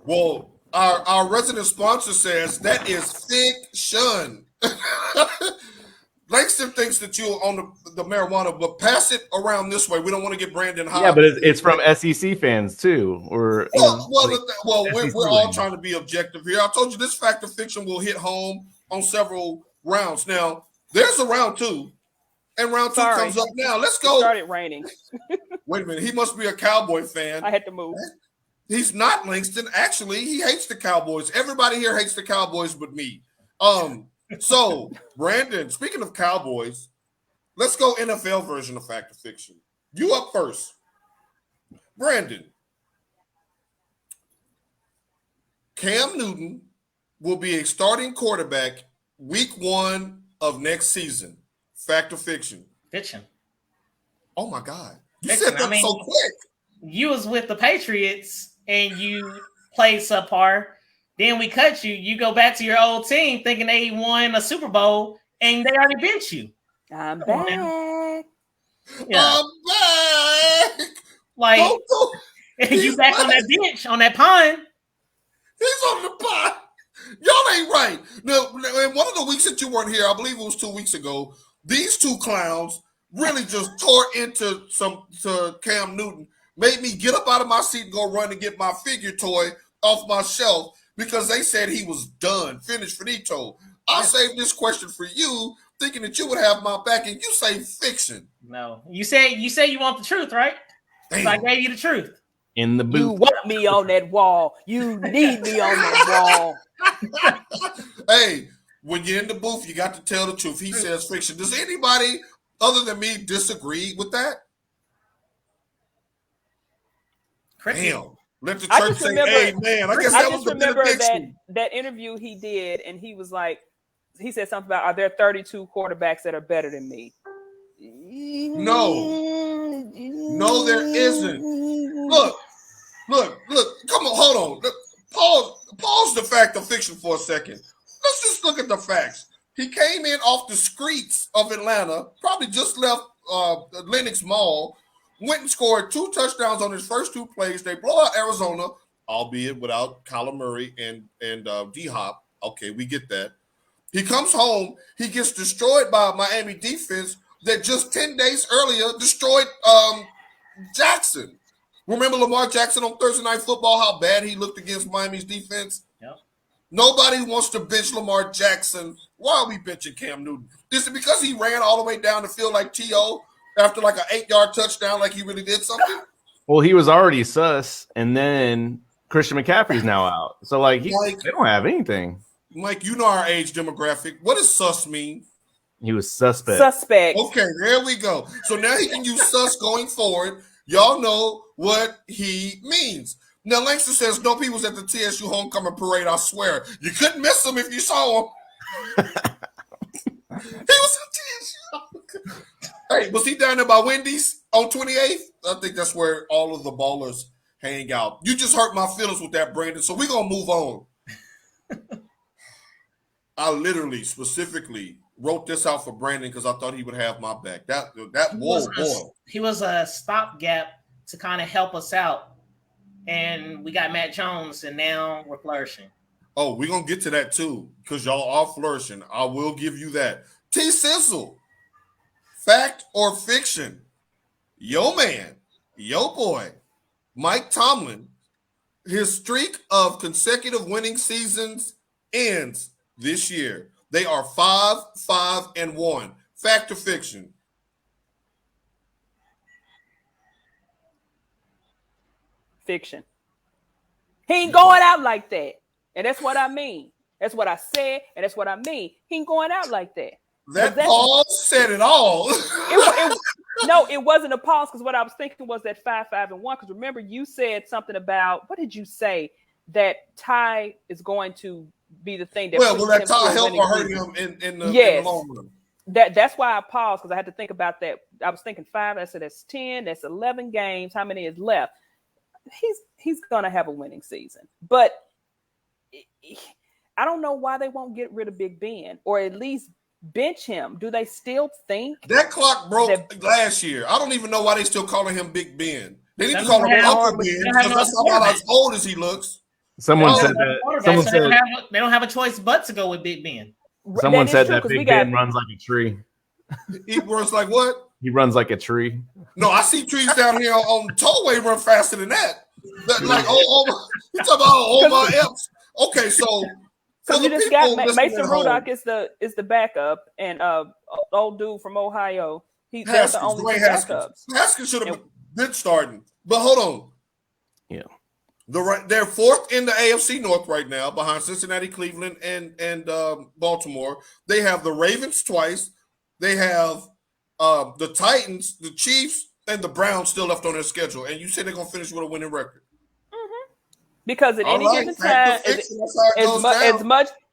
Well, our resident sponsor says that is fiction. Langston thinks that you're on the marijuana, but pass it around this way. We don't want to get Brandon high. Yeah, but it's from SEC fans too. We're all trying to be objective here. I told you this fact or fiction will hit home on several rounds. Now, there's a round 2, and round 2 comes up now. Let's go. It started raining. Wait a minute. He must be a Cowboy fan. I had to move. He's not, Langston. Actually, he hates the Cowboys. Everybody here hates the Cowboys but me. So, Brandon, speaking of Cowboys, let's go NFL version of fact or fiction. You up first. Brandon, Cam Newton will be a starting quarterback week 1 of next season. Fact or fiction? Fiction. Oh, my God. You Fiction. said that so quick. You was with the Patriots and you played subpar. Then we cut you. You go back to your old team thinking they won a Super Bowl and they already benched you. I'm back. Yeah. I'm back. Like, you back on that bench, on that pond. He's on the pot. Y'all ain't right. Now, in one of the weeks that you weren't here, I believe it was 2 weeks ago, these two clowns really just tore into Cam Newton, made me get up out of my seat and go run and get my figure toy off my shelf because they said he was done, finished, finito. I saved this question for you, thinking that you would have my back, and you say fiction. No. You say you want the truth, right? Damn. So I gave you the truth. In the booth. You want me on that wall. You need me on that wall. Hey, when you're in the booth, you got to tell the truth. He says fiction. Does anybody other than me disagree with that? Damn. Let the church say amen. I guess that was the benediction. that interview he did, and he was like, he said something about, are there 32 quarterbacks that are better than me? No, there isn't. Look. Come on, hold on. Pause the fact of fiction for a second. Let's just look at the facts. He came in off the streets of Atlanta, probably just left Lenox Mall, went and scored 2 touchdowns on his first 2 plays. They blow out Arizona, albeit without Kyler Murray and D-Hop. Okay, we get that. He comes home. He gets destroyed by a Miami defense that just 10 days earlier destroyed Jackson. Remember Lamar Jackson on Thursday Night Football, how bad he looked against Miami's defense? Yep. Nobody wants to bench Lamar Jackson. Why are we benching Cam Newton? Is it because he ran all the way down the field like T.O. after like an 8-yard touchdown like he really did something? Well, he was already sus, and then Christian McCaffrey's now out. So, they don't have anything. Mike, you know our age demographic. What does sus mean? He was suspect. Okay, there we go. So now he can use sus going forward. Y'all know what he means. Now, Langston says, no, he was at the TSU homecoming parade, I swear. You couldn't miss him if you saw him. He was at TSU. Hey, was he down there by Wendy's on 28th? I think that's where all of the ballers hang out. You just hurt my feelings with that, Brandon, so we're going to move on. I literally, specifically wrote this out for Brandon because I thought he would have my back. He was a stopgap to kind of help us out. And we got Matt Jones, and now we're flourishing. Oh, we're going to get to that too because y'all are flourishing. I will give you that. Sizzle, fact or fiction? Yo man, yo boy, Mike Tomlin, his streak of consecutive winning seasons ends this year. They are 5-5-1. Fact or fiction? Fiction. He ain't going out like that. And that's what I mean. That's what I said, and that's what I mean. He ain't going out like that. That pause said it all. No, it wasn't a pause, because what I was thinking was that 5-5-1. Because remember, you said something about, what did you say? That Ty is going to be the thing that will that Ty help or hurt him in the long run? That's why I paused, because I had to think about that. I was thinking 5. I said that's 10. That's 11 games. How many is left? He's gonna have a winning season, but I don't know why they won't get rid of Big Ben, or at least bench him. Do they still think that clock broke last year? I don't even know why they still calling him Big Ben. They need to call him Uncle Ben, because that's about as old as he looks. Someone said that. Someone said they don't have a choice but to go with Big Ben. Someone said that Big Ben runs like a tree. He runs like what? He runs like a tree. No, I see trees down here on Tollway run faster than that. Like, you talking about my Epps. Okay, so because you just got Mason Rudolph is the backup, and old dude from Ohio. They're the only backups. Haskins should have been starting, but hold on. Yeah, they're fourth in the AFC North right now, behind Cincinnati, Cleveland, and Baltimore. They have the Ravens twice. They have the Titans, the Chiefs, and the Browns still left on their schedule. And you said they're gonna finish with a winning record. Mm-hmm. Because at any given time,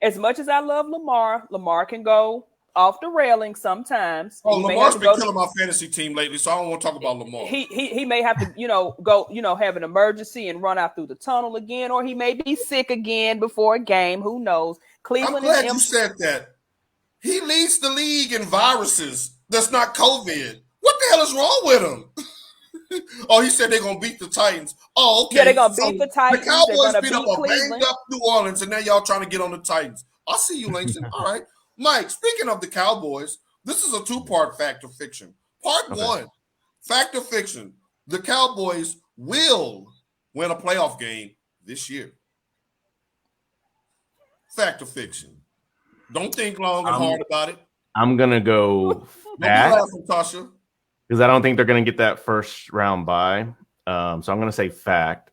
as much as I love Lamar can go off the railing sometimes. Lamar's been killing my fantasy team lately, so I don't want to talk about Lamar. He may have to, go, have an emergency and run out through the tunnel again, or he may be sick again before a game. Who knows? Cleveland. I'm glad you said that. He leads the league in viruses. That's not COVID. What the hell is wrong with him? Oh, he said they're gonna beat the Titans. Oh, okay. Yeah, they're gonna beat the Titans. The Cowboys beat up a banged up New Orleans, and now y'all trying to get on the Titans. I see you, Langston. All right. Mike, speaking of the Cowboys, this is a 2-part fact or fiction. Part 1, fact or fiction. The Cowboys will win a playoff game this year. Fact or fiction. Don't think long and hard about it. I'm going to go fact, because I don't think they're going to get that first round bye. So I'm going to say fact.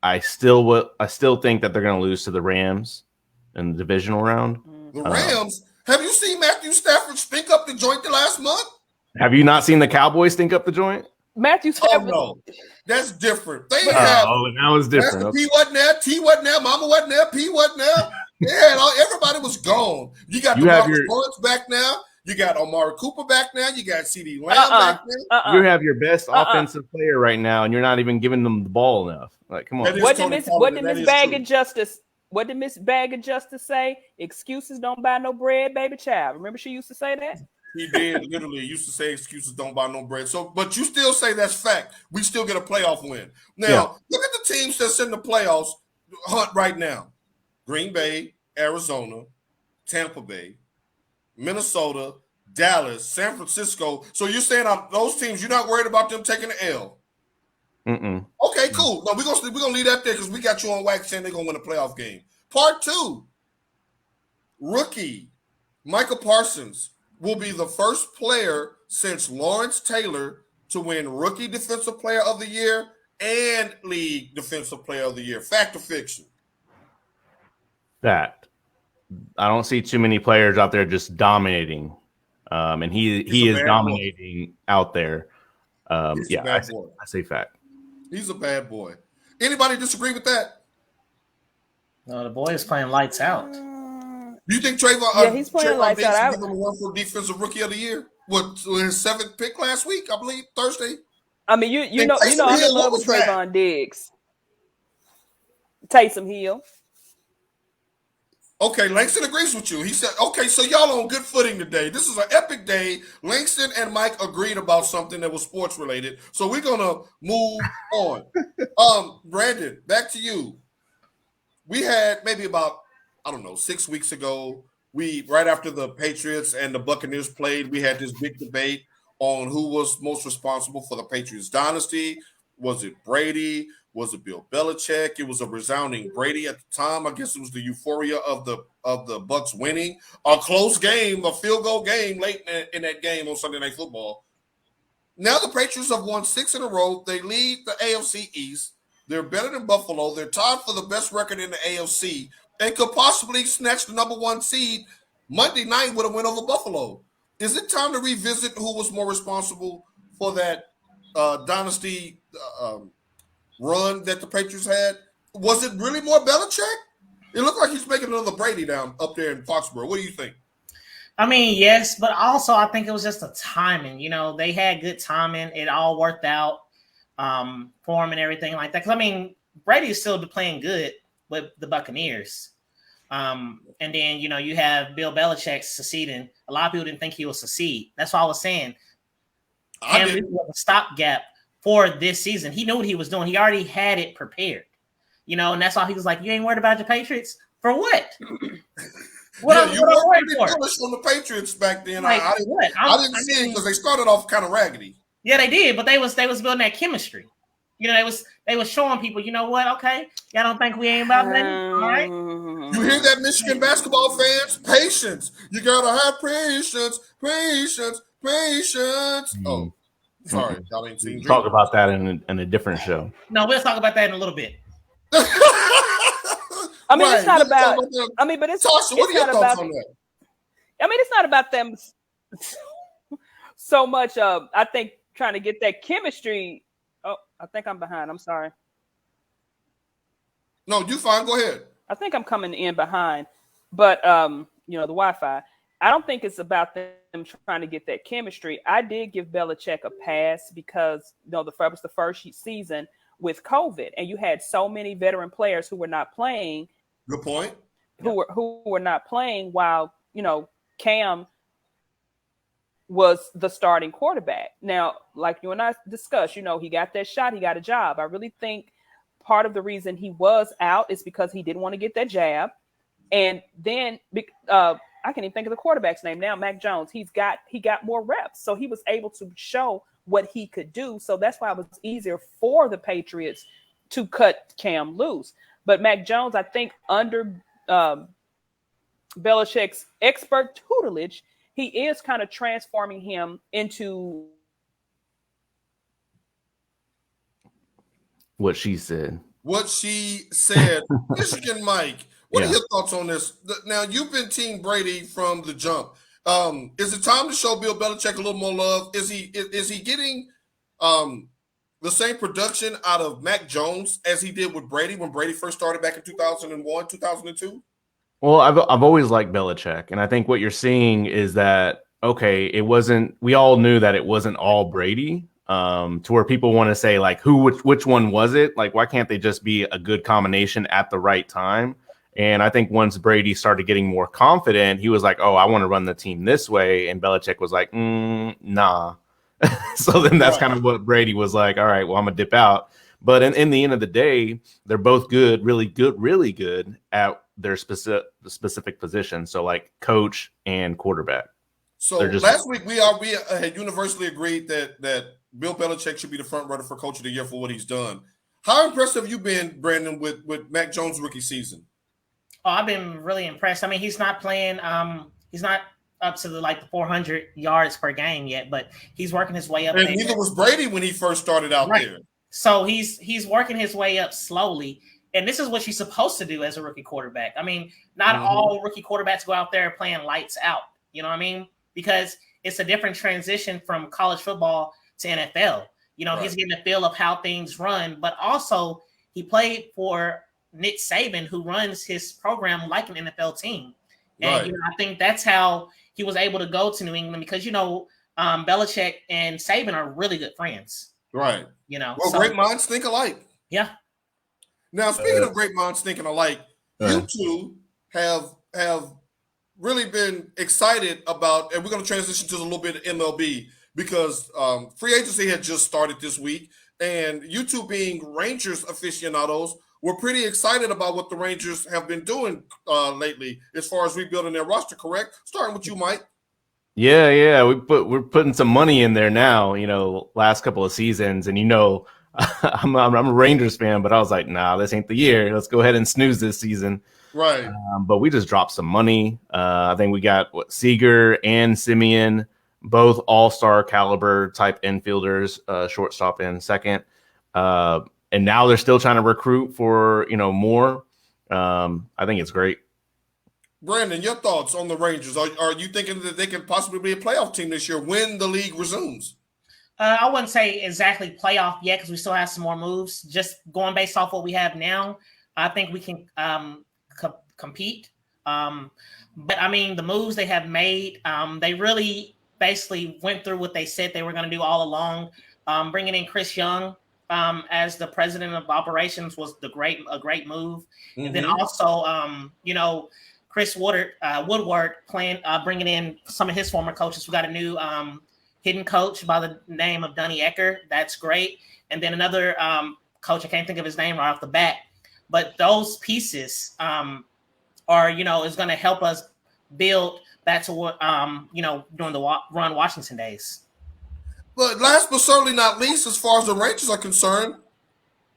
I still think that they're going to lose to the Rams in the divisional round. The Rams? Have you seen Matthew Stafford stink up the joint the last month? Have you not seen the Cowboys stink up the joint? Matthew Stafford. Oh, no. That's different. They now it's different. P wasn't there. T wasn't there. Mama wasn't there. P wasn't there. Yeah, everybody was gone. You got Marcus Lawrence back now. You got Amari Cooper back now. You got CD Lamb back now. You have your best offensive player right now, and you're not even giving them the ball enough. Like, come on. What did Miss Bag of Justice say? Excuses don't buy no bread, baby child. Remember she used to say that? He did literally used to say excuses don't buy no bread. So, but you still say that's fact. We still get a playoff win. Now, look at the teams that's in the playoffs hunt right now. Green Bay, Arizona, Tampa Bay, Minnesota, Dallas, San Francisco. So you're saying those teams, you're not worried about them taking the L? Mm-mm. Okay, cool. No, we're gonna leave that there because we got you on wax saying they're gonna win a playoff game. Part 2, rookie Michael Parsons will be the first player since Lawrence Taylor to win Rookie Defensive Player of the Year and League Defensive Player of the Year. Fact or fiction? Fact. I don't see too many players out there just dominating, and he is dominating out there. I say fact. He's a bad boy. Anybody disagree with that? No, the boy is playing lights out. Do you think Trayvon? Yeah, he's playing lights out. Give him one for Defensive Rookie of the Year. What, his 7th pick last week? I believe Thursday. I mean, you know, I'm in love with Trayvon Diggs. Taysom Hill. Okay, Langston agrees with you. He said, okay, so y'all on good footing today. This is an epic day. Langston and Mike agreed about something that was sports related. So we're going to move on. Brandon, back to you. We had maybe about, 6 weeks ago, right after the Patriots and the Buccaneers played, we had this big debate on who was most responsible for the Patriots dynasty. Was it Brady? Was it Bill Belichick? It was a resounding Brady at the time. I guess it was the euphoria of the Bucks winning a close game, a field goal game late in that game on Sunday Night Football. Now the Patriots have won 6 in a row. They lead the AFC East. They're better than Buffalo. They're tied for the best record in the AFC and could possibly snatch the number 1 seed. Monday night would have went over Buffalo. Is it time to revisit who was more responsible for that dynasty run that the Patriots had? Was it really more Belichick? It looked like he's making another Brady down up there in Foxborough. What do you think? I mean, yes, but also I think it was just the timing. You know, they had good timing. It all worked out for him and everything like that. Because, I mean, Brady is still playing good with the Buccaneers. And then, you know, you have Bill Belichick succeeding. A lot of people didn't think he would succeed. That's what I was saying. Cam Newton was a stopgap for this season. He knew what he was doing. He already had it prepared. You know, and that's why he was like, you ain't worried about the Patriots? For what? You were pretty bullish on the Patriots back then. Like, I didn't see it because they started off kind of raggedy. Yeah, they did, but they was building that chemistry. You know, they was showing people, you know what? Okay, y'all don't think we ain't about that? All right. You hear that, Michigan basketball fans? Patience. You gotta have patience. Oh, sorry, y'all ain't seen. Talk about that in a different show. No, we'll talk about that in a little bit. I mean, it's not about. I mean, but it's. Tasha, what are your thoughts on that? I mean, it's not about them so much. I think trying to get that chemistry. Oh, I think I'm behind. I'm sorry. No, you fine. Go ahead. I think I'm coming in behind, but you know, the Wi-Fi. I don't think it's about them trying to get that chemistry. I did give Belichick a pass because you know that was the first season with COVID, and you had so many veteran players who were not playing. Good point. Who were not playing while you know Cam was the starting quarterback. Now, like you and I discussed, you know, he got that shot, he got a job. I really think part of the reason he was out is because he didn't want to get that jab. And then I can't even think of the quarterback's name now, Mac Jones. He got more reps, so he was able to show what he could do. So that's why it was easier for the Patriots to cut Cam loose. But Mac Jones, I think under Belichick's expert tutelage, he is kind of transforming him into what she said. Michigan Mike, what are your thoughts on this? Now, you've been Team Brady from the jump. Is it time to show Bill Belichick a little more love? Is he getting the same production out of Mac Jones as he did with Brady when Brady first started back in 2001, 2002? Well, I've always liked Belichick, and I think what you're seeing is that it wasn't. We all knew that it wasn't all Brady. To where people want to say like, which one was it? Like, why can't they just be a good combination at the right time? And I think once Brady started getting more confident, he was like, "Oh, I want to run the team this way," and Belichick was like, "Nah." So then that's kind of what Brady was like. All right, well, I'm gonna dip out. But in the end of the day, they're both really good at their specific position. So like coach and quarterback. So last week we had universally agreed that Bill Belichick should be the front runner for Coach of the Year for what he's done. How impressed have you been, Brandon, with Mac Jones' rookie season? Oh, I've been really impressed. I mean, he's not playing. He's not up to the 400 yards per game yet, but he's working his way up. And neither was Brady when he first started out there. So he's working his way up slowly. And this is what you're supposed to do as a rookie quarterback. I mean, not all rookie quarterbacks go out there playing lights out. You know what I mean? Because it's a different transition from college football to NFL. You know, he's getting a feel of how things run, but also he played for Nick Saban, who runs his program like an NFL team. And I think that's how he was able to go to New England because, Belichick and Saban are really good friends. Right. Well, great minds think alike. Yeah. Now, speaking of great minds thinking alike, you two have really been excited about, and we're going to transition to a little bit of MLB because free agency had just started this week, and you two being Rangers aficionados, we're pretty excited about what the Rangers have been doing lately as far as rebuilding their roster, correct? Starting with you, Mike. Yeah. We're putting some money in there now, last couple of seasons. And, I'm a Rangers fan, but I was like, nah, this ain't the year. Let's go ahead and snooze this season. Right. But we just dropped some money. I think we got Seager and Simeon, both all-star caliber type infielders, shortstop in second. now they're still trying to recruit for more. I think it's great. Brandon, your thoughts on the Rangers? Are you thinking that they could possibly be a playoff team this year when the league resumes? I wouldn't say exactly playoff yet because we still have some more moves. Just going based off what we have now, I think we can compete. But I mean, the moves they have made, they really basically went through what they said they were going to do all along. Bringing in Chris Young as the president of operations was a great move. Mm-hmm. And then also, Chris Woodward bringing in some of his former coaches. We got a new hidden coach by the name of Dunny Ecker. That's great. And then another coach, I can't think of his name right off the bat. But those pieces are, is going to help us build back to what, during the Ron Washington days. But last but certainly not least, as far as the Rangers are concerned,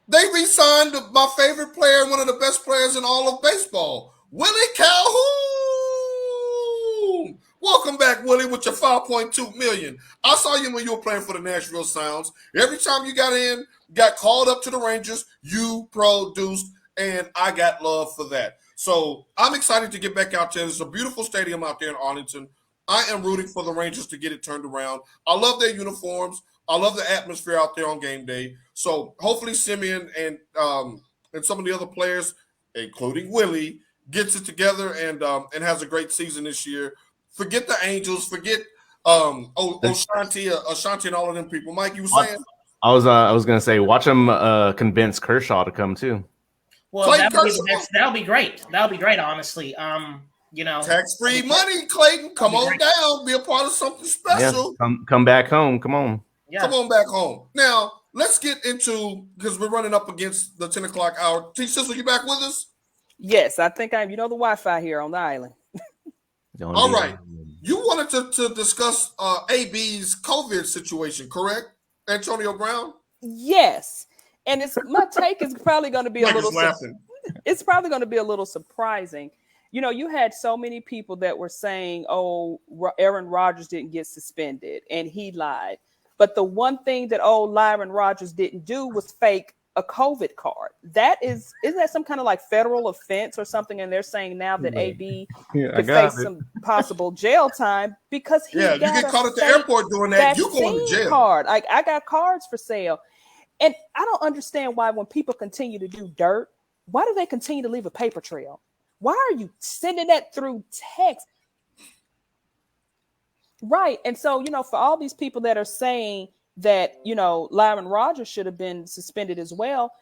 they re-signed my favorite player, one of the best players in all of baseball, Willie Calhoun. Welcome back, Willie, with your $5.2 million. I saw you when you were playing for the Nashville Sounds. Every time you got called up to the Rangers, you produced, and I got love for that. So I'm excited to get back out there. It's a beautiful stadium out there in Arlington. I am rooting for the Rangers to get it turned around. I love their uniforms. I love the atmosphere out there on game day. So hopefully Simeon and some of the other players, including Willie, gets it together and has a great season this year. Forget the Angels. Forget Ashanti and all of them people. Mike, you were saying? I was gonna say, watch them convince Kershaw to come too. Well, that'll be great. That'll be great, honestly. Tax-free money, Clayton. Come on down. Be a part of something special. Yeah, come back home. Come on. Yeah. Come on back home. Now, let's get into, because we're running up against the 10 o'clock hour. Sizzle, you back with us? Yes, I think I'm, the Wi-Fi here on the island. All right. You wanted to discuss AB's COVID situation, correct? Antonio Brown? Yes. And my take is probably going to be it's probably going to be a little surprising. You had so many people that were saying, Aaron Rodgers didn't get suspended and he lied. But the one thing that Lyron Rodgers didn't do was fake a COVID card. Isn't that some kind of like federal offense or something? And they're saying now that AB could face some possible jail time because he you get caught at the airport doing that, you going to jail. Card. I got cards for sale. And I don't understand why when people continue to do dirt, why do they continue to leave a paper trail? Why are you sending that through text? Right. And so, for all these people that are saying that, Lyron Rodgers should have been suspended as well,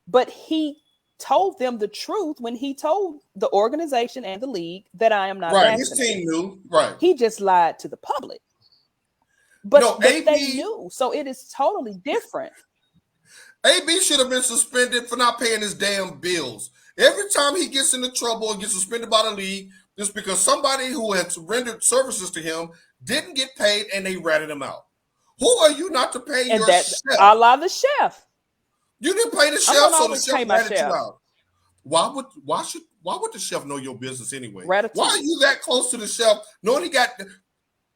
but he told them the truth when he told the organization and the league that I am not vaccinated. His team knew. Right. He just lied to the public. But they knew. So it is totally different. AB should have been suspended for not paying his damn bills. Every time he gets into trouble and gets suspended by the league, it's because somebody who had rendered services to him didn't get paid and they ratted him out. Who are you not to pay your chef? A la the chef. You didn't pay the chef, so the chef ratted you out. Why would the chef know your business anyway? Ratatouille. Why are you that close to the chef? Knowing he got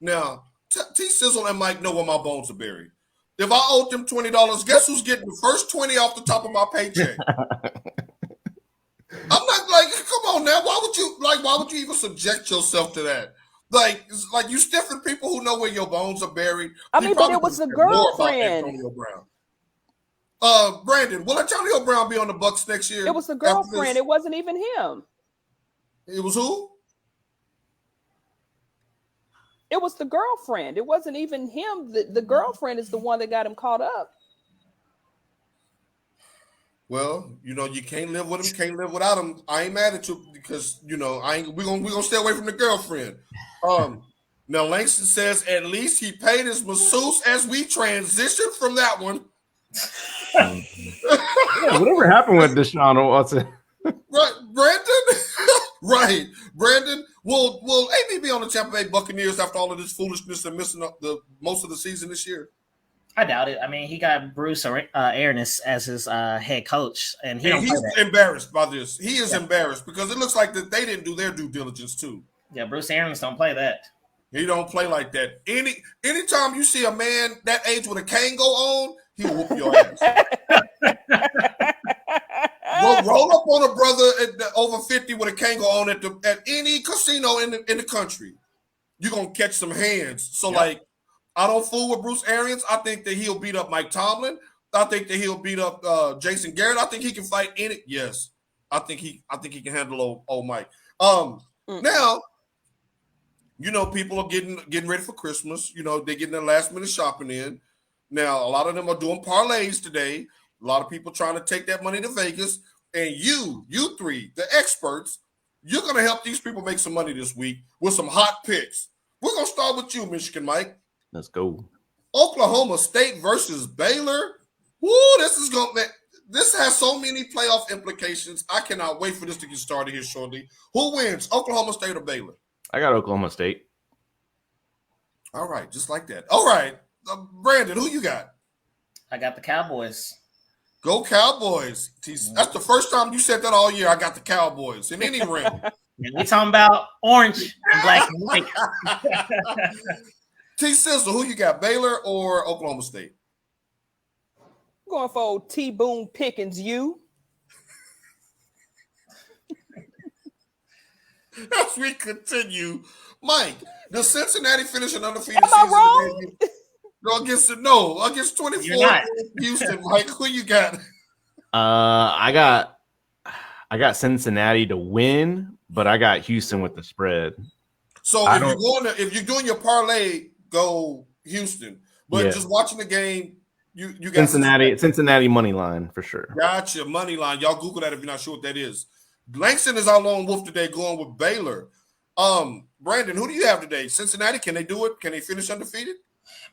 now Sizzle and Mike know where my bones are buried. If I owed them $20, guess who's getting the first 20 off the top of my paycheck? I'm not come on now. Why would you even subject yourself to that? Like you stiffing people who know where your bones are buried. I mean, but it was the girlfriend. Antonio Brown. Brandon, will Antonio Brown be on the Bucs next year? It was the girlfriend. It wasn't even him. It was who? It was the girlfriend. It wasn't even him. The girlfriend is the one that got him caught up. Well, you can't live with him, can't live without him. I ain't mad at you because we're gonna stay away from the girlfriend. Now Langston says at least he paid his masseuse as we transition from that one. Whatever happened with Deshaun Watson? Right, Brandon. Right, Brandon. Will AB be on the Tampa Bay Buccaneers after all of this foolishness and missing up the most of the season this year? I doubt it. I mean, he got Bruce Arians as his head coach, and he's embarrassed by this. He is embarrassed because it looks like that they didn't do their due diligence too. Yeah, Bruce Arians don't play that. He don't play like that. Anytime you see a man that age with a cane go on, he will whoop your ass. roll up on a brother over 50 with a Kango on at any casino in the country. You're gonna catch some hands. So like, I don't fool with Bruce Arians. I think that he'll beat up Mike Tomlin. I think that he'll beat up Jason Garrett. I think he can fight in it. Yes, I think he can handle old Mike. Now, people are getting ready for Christmas. They're getting their last minute shopping in. Now, a lot of them are doing parlays today. A lot of people trying to take that money to Vegas. And you three, the experts, you're going to help these people make some money this week with some hot picks. We're going to start with you, Michigan Mike. Let's go. Oklahoma State versus Baylor. Woo, this has so many playoff implications. I cannot wait for this to get started here shortly. Who wins, Oklahoma State or Baylor? I got Oklahoma State. All right, just like that. All right, Brandon, who you got? I got the Cowboys. Go Cowboys. That's the first time you said that all year. I got the Cowboys in any ring. We talking about orange and black and white. Sizzle, who you got, Baylor or Oklahoma State? I'm going for old T. Boone Pickens, you. As we continue, Mike, does Cincinnati finish an undefeated season? Am I wrong? Against 24 Houston. Mike, who you got? I got Cincinnati to win, but I got Houston with the spread. So if you're doing your parlay, go Houston. But just watching the game, you got Cincinnati money line for sure. Gotcha, money line. Y'all Google that if you're not sure what that is. Langston is our lone wolf today, going with Baylor. Brandon, who do you have today? Cincinnati, can they do it? Can they finish undefeated?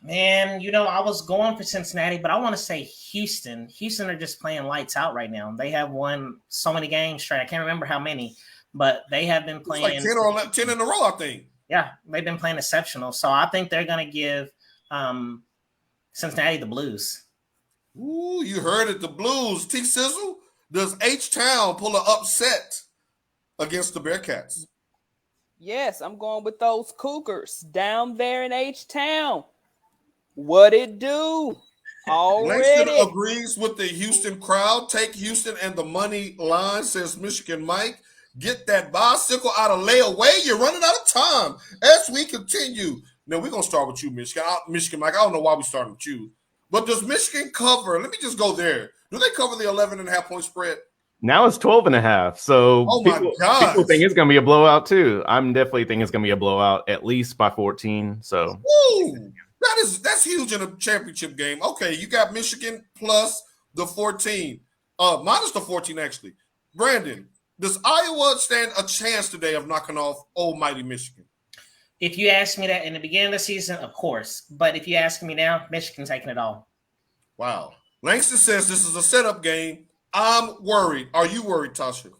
Man, I was going for Cincinnati, but I want to say Houston. Houston are just playing lights out right now. They have won so many games straight. I can't remember how many, but they have been playing like 10 or 11, 10 in a row, I think. Yeah, they've been playing exceptional. So I think they're going to give Cincinnati the Blues. Ooh, you heard it, the Blues. Sizzle, does H-Town pull an upset against the Bearcats? Yes, I'm going with those Cougars down there in H-Town. What it do? Already. Langston agrees with the Houston crowd. Take Houston and the money line, says Michigan Mike. Get that bicycle out of layaway. You're running out of time. As we continue. Now, we're going to start with you, Michigan Mike. I don't know why we're starting with you. But does Michigan cover? Let me just go there. Do they cover the 11.5 point spread? Now it's 12.5. So people think it's going to be a blowout too. I'm definitely thinking it's going to be a blowout, at least by 14. So that's huge in a championship game. Okay, you got Michigan plus the 14, minus the 14 actually. Brandon, does Iowa stand a chance today of knocking off almighty Michigan? If you asked me that in the beginning of the season, of course. But if you ask me now, Michigan's taking it all. Wow. Langston says this is a setup game. I'm worried. Are you worried, Tasha?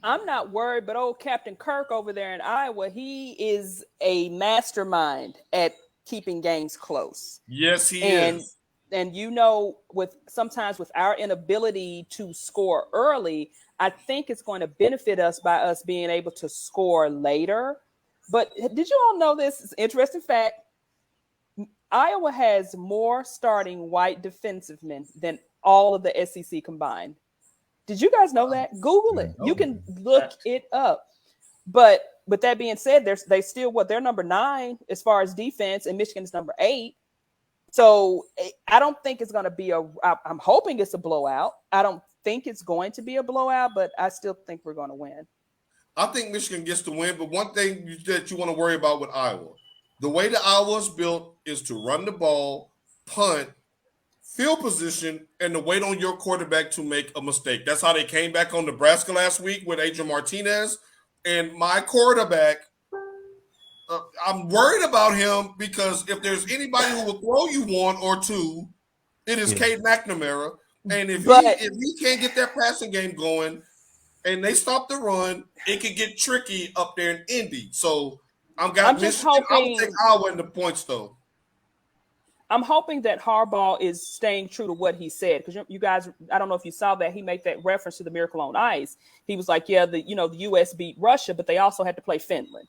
I'm not worried, but old Captain Kirk over there in Iowa, he is a mastermind at keeping games close. Yes, he is. And sometimes with our inability to score early, I think it's going to benefit us by us being able to score later. But did you all know this? It's an interesting fact. Iowa has more starting white defensive men than all of the SEC combined. Did you guys know that? Google it. You can look it up. But with that being said, they're number 9 as far as defense, and Michigan's number 8. So I don't think it's going to be I'm hoping it's a blowout. I don't think it's going to be a blowout, but I still think we're going to win. I think Michigan gets the win, but one thing that you want to worry about with Iowa, the way that Iowa's built is to run the ball, punt, field position, and to wait on your quarterback to make a mistake. That's how they came back on Nebraska last week with Adrian Martinez. And my quarterback, I'm worried about him because if there's anybody who will throw you one or two, it is Cade McNamara. And if he can't get that passing game going and they stop the run, it could get tricky up there in Indy. So I'm Michigan. I'll take Iowa in the points, though. I'm hoping that Harbaugh is staying true to what he said, because you guys, I don't know if you saw that, he made that reference to the Miracle on Ice. He was like, the U.S. beat Russia, but they also had to play Finland.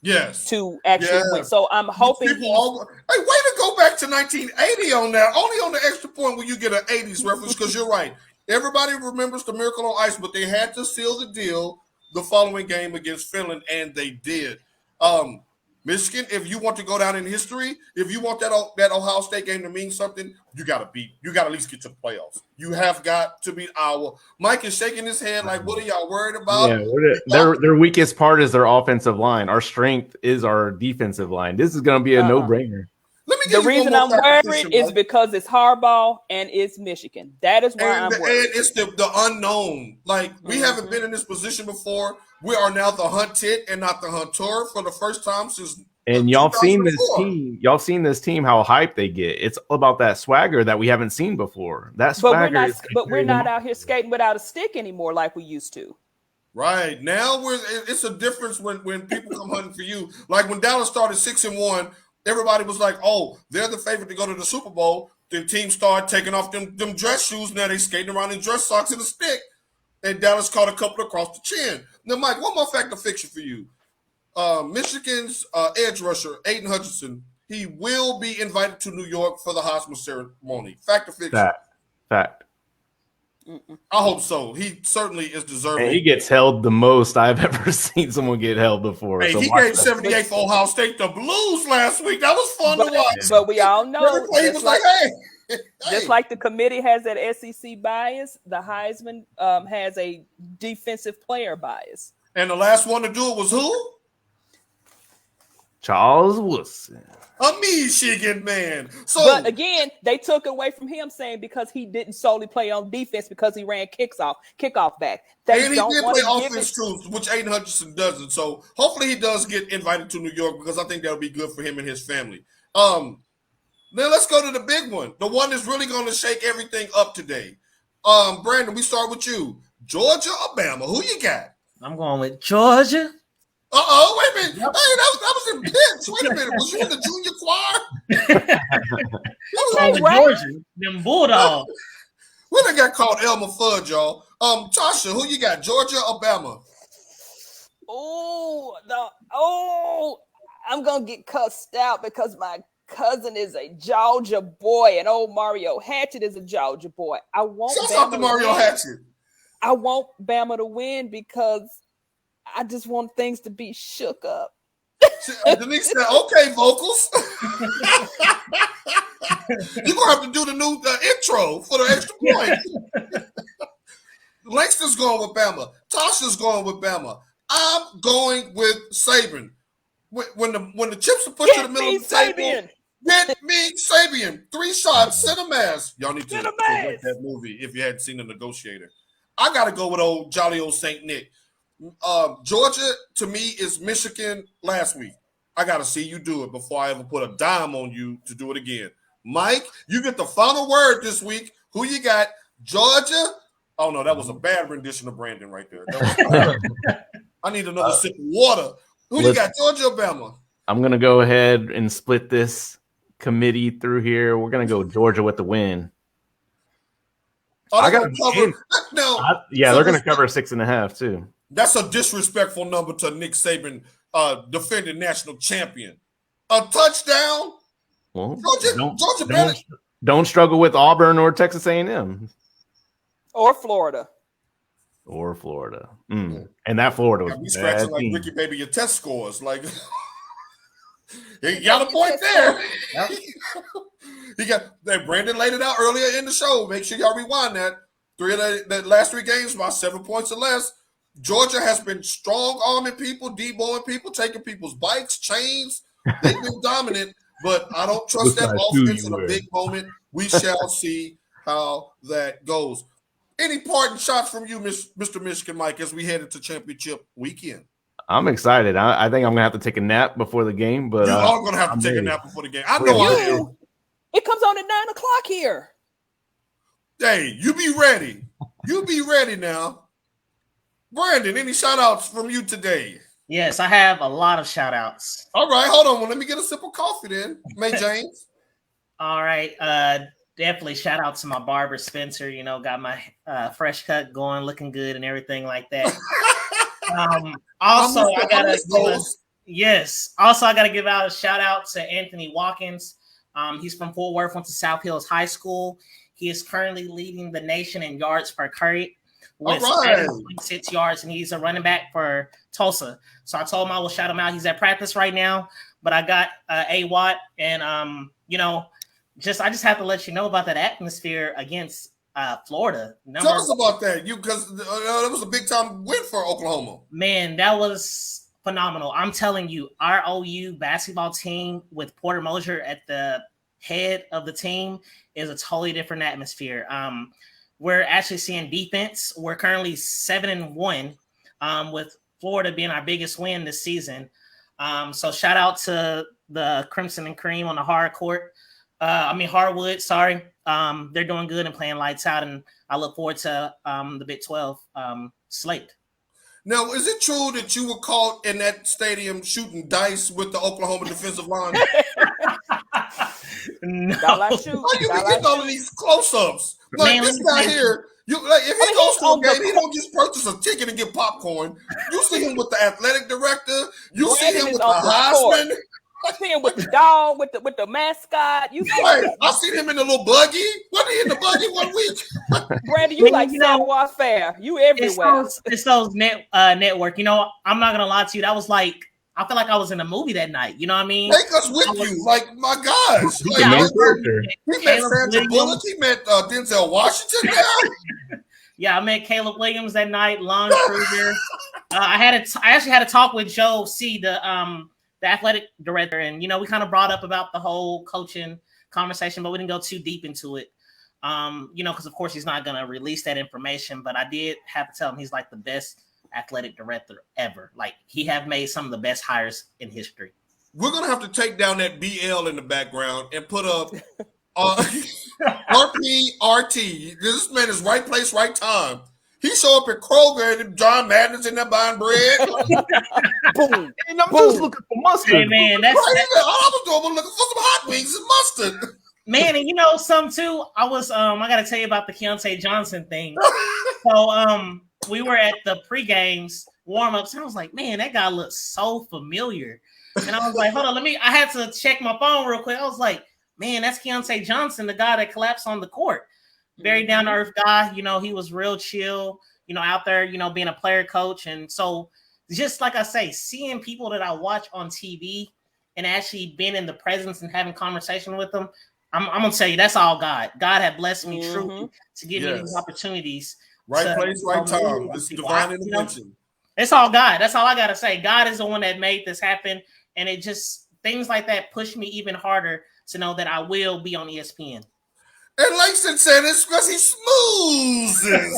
Yes. To actually win. So I'm hoping way to go back to 1980 on that. Only on the extra point when you get an 80s reference, because you're right. Everybody remembers the Miracle on Ice, but they had to seal the deal the following game against Finland, and they did. Michigan, if you want to go down in history, if you want that Ohio State game to mean something, you got to at least get to the playoffs. You have got to beat Iowa. Mike is shaking his head like, what are y'all worried about? Yeah, their weakest part is their offensive line. Our strength is our defensive line. This is going to be a no-brainer. The reason I'm worried is because it's Harbaugh and it's Michigan. That is why I'm worried. And it's the unknown. Like, we haven't been in this position before. We are now the hunted and not the hunter for the first time since. And y'all seen this team. Y'all seen this team. How hyped they get. It's about that swagger that we haven't seen before. That swagger. But we're not out here skating without a stick anymore like we used to. Right now, it's a difference when people come hunting for you. Like when Dallas started 6-1. Everybody was like, oh, they're the favorite to go to the Super Bowl. Then teams started taking off them dress shoes. Now they skating around in dress socks and a stick. And Dallas caught a couple across the chin. Now, Mike, one more fact of fiction for you. Michigan's edge rusher, Aiden Hutchinson, he will be invited to New York for the Heisman ceremony. Fact of fiction. Fact. I hope so. He certainly is deserving. And he gets held the most I've ever seen someone get held before. Hey, so he gave 78 for Ohio State the Blues last week. That was fun to watch. But we all know, hey. Just like the committee has that SEC bias, the Heisman has a defensive player bias. And the last one to do it was who? Charles Woodson. A Michigan man. But again, they took away from him saying because he didn't solely play on defense because he ran kickoff back. And he did play offense too, which Aiden Hutchinson doesn't. So hopefully he does get invited to New York because I think that'll be good for him and his family. Now let's go to the big one. The one that's really going to shake everything up today. Brandon, we start with you. Georgia, Alabama. Who you got? I'm going with Georgia. Wait a minute. Hey, that was in pitch. Wait a minute. Was you in the junior choir? Georgia, them Bulldogs. We done got called Elmer Fudd, y'all. Tasha, who you got? Georgia, Alabama. I'm gonna get cussed out because my cousin is a Georgia boy, and old Mario Hatchet is a Georgia boy. I want Shout out to Mario Hatchet. I want Bama to win because I just want things to be shook up. Denise said, okay, vocals. You're going to have to do the new intro for the extra point. Langston's going with Bama. Tasha's going with Bama. I'm going with Saban. When the chips are put to the middle of the table, get me Saban. 3 shots, Cinemass. Y'all need to rate that movie if you hadn't seen The Negotiator. I got to go with jolly old St. Nick. Georgia, to me, is Michigan last week. I got to see you do it before I ever put a dime on you to do it again. Mike, you get the final word this week. Who you got? Georgia? Oh, no, that was a bad rendition of Brandon right there. I need another sip of water. Who you got? Georgia or Bama? I'm going to go ahead and split this committee through here. We're going to go Georgia with the win. I got to cover. They're going to cover 6.5 too. That's a disrespectful number to Nick Saban, defending national champion. A touchdown. Well, Georgia don't struggle with Auburn or Texas A&M or Florida. And that Florida was we scratching like Ricky Baby your test scores. Like he got a point there. Yep. Brandon laid it out earlier in the show. Make sure y'all rewind that. The last 3 games by 7 points or less. Georgia has been strong arming people, deboing people, taking people's bikes, chains. They've been dominant, but I don't trust that offense in a big moment. We shall see how that goes. Any parting shots from you, Mr. Michigan Mike, as we head into championship weekend? I'm excited. I think I'm going to have to take a nap before the game. But you are going to have to take a nap before the game. I know I am. It comes on at 9:00 here. Hey, you be ready. You be ready now. Brandon, any shout-outs from you today? Yes, I have a lot of shout-outs. All right, hold on. Well, let me get a sip of coffee then. May James. All right. Definitely shout out to my barber, Spencer. You know, got my fresh cut going, looking good and everything like that. Also, I got to give out a shout-out to Anthony Watkins. He's from Fort Worth, went to South Hills High School. He is currently leading the nation in yards per carry with All right. 6 yards, and he's a running back for Tulsa. So I told him I will shout him out. He's at practice right now, but I got A Watt, and I just have to let you know about that atmosphere against Florida. Tell us about that, because that was a big time win for Oklahoma. Man, that was phenomenal. I'm telling you, our OU basketball team with Porter Moser at the head of the team is a totally different atmosphere. We're actually seeing defense. We're currently 7-1, with Florida being our biggest win this season. So shout out to the Crimson and Cream on the hardwood. Sorry. They're doing good and playing lights out, and I look forward to the Big 12 slate. Now, is it true that you were caught in that stadium shooting dice with the Oklahoma defensive line? No. How you be getting all of these close-ups? Like, this guy here, if he goes to a game, he don't just purchase a ticket and get popcorn. You see him with the athletic director. You see him with the Heisman. I see him with the dog, with the mascot. You see I seen him in the little buggy. Wasn't he in the buggy 1 week? Brady, you like Savoir Fair. You everywhere. It's those network. I'm not gonna lie to you. That was like, I feel like I was in a movie that night. You know what I mean? Take us with you. Like, my gosh. He met Sandra Bullock. He met Denzel Washington now. Yeah, I met Caleb Williams that night. Lon Kruger. I actually had a talk with Joe C, the athletic director, and we kind of brought up about the whole coaching conversation, but we didn't go too deep into it. Because of course he's not gonna release that information, but I did have to tell him he's like the best athletic director ever. Like, he have made some of the best hires in history. We're gonna have to take down that BL in the background and put up RPRT. This man is right place, right time. He show up at Kroger and John Madden's in there buying bread. Boom. And I'm just looking for mustard. Hey man, I was doing looking for some hot wings and mustard. Man, and some too. I gotta tell you about the Keontae Johnson thing. So we were at the pre-games warm-ups, and I was like, man, that guy looks so familiar. And I was like, hold on, I had to check my phone real quick. I was like, man, that's Keontae Johnson, the guy that collapsed on the court. Very down-to-earth guy. He was real chill, out there, being a player coach. And so just like I say, seeing people that I watch on TV and actually being in the presence and having conversation with them, I'm going to tell you, that's all God. God had blessed me truly to give me these opportunities. Right place, right time. This is divine intervention. It's all God. That's all I got to say. God is the one that made this happen. And it just, things like that push me even harder to know that I will be on ESPN. And Langston said it's because he smoozes.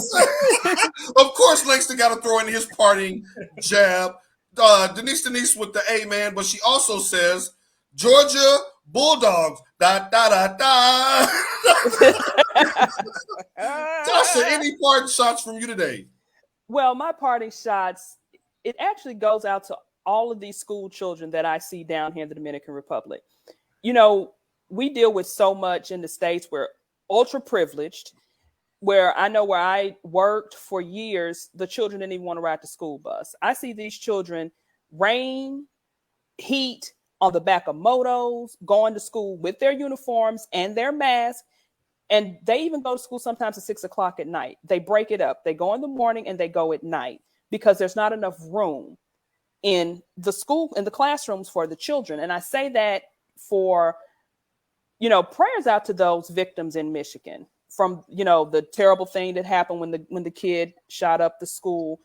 Of course, Langston got to throw in his parting jab. Denise with the amen, but she also says, Georgia Bulldogs, da, da, da, da. Tasha, any parting shots from you today? Well, my parting shots, it actually goes out to all of these school children that I see down here in the Dominican Republic. We deal with so much in the States. We're ultra privileged, where I worked for years, the children didn't even want to ride the school bus. I see these children, rain, heat, on the back of motos, going to school with their uniforms and their masks. And they even go to school sometimes at 6 o'clock at night. They break it up. They go in the morning and they go at night because there's not enough room in the school, in the classrooms for the children. And I say that for, prayers out to those victims in Michigan from, the terrible thing that happened when the kid shot up the school.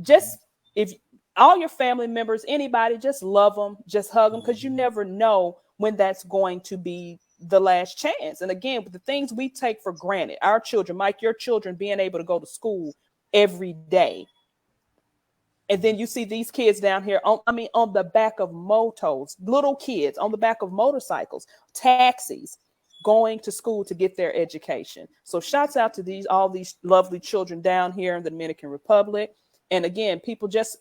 Just, if all your family members, anybody, just love them, just hug them, because you never know when that's going to be the last chance. And again, with the things we take for granted, our children, Mike, your children being able to go to school every day. And then you see these kids down here on the back of motos, little kids on the back of motorcycles, taxis, going to school to get their education. So shouts out to all these lovely children down here in the Dominican Republic. And again, people, just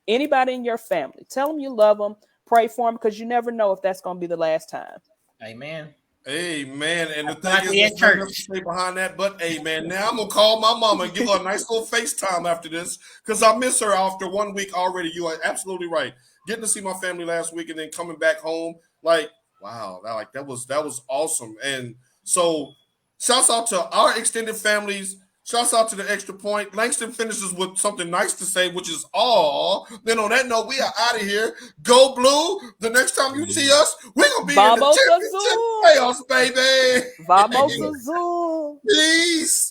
anybody in your family, tell them you love them, pray for them, because you never know if that's going to be the last time. Amen. Amen. And the thing is, there's nothing to say behind that, but amen. Now I'm going to call my mama and give her a nice little FaceTime after this, because I miss her after 1 week already. You are absolutely right. Getting to see my family last week and then coming back home, like, wow, that was awesome. And so Shouts out to our extended families. Shouts out to the Extra Point. Langston finishes with something nice to say, which is all. Then on that note, we are out of here. Go Blue. The next time you see us, we're going to be Vamos in the championship Azul. playoffs, baby. Vamos Azul. Peace.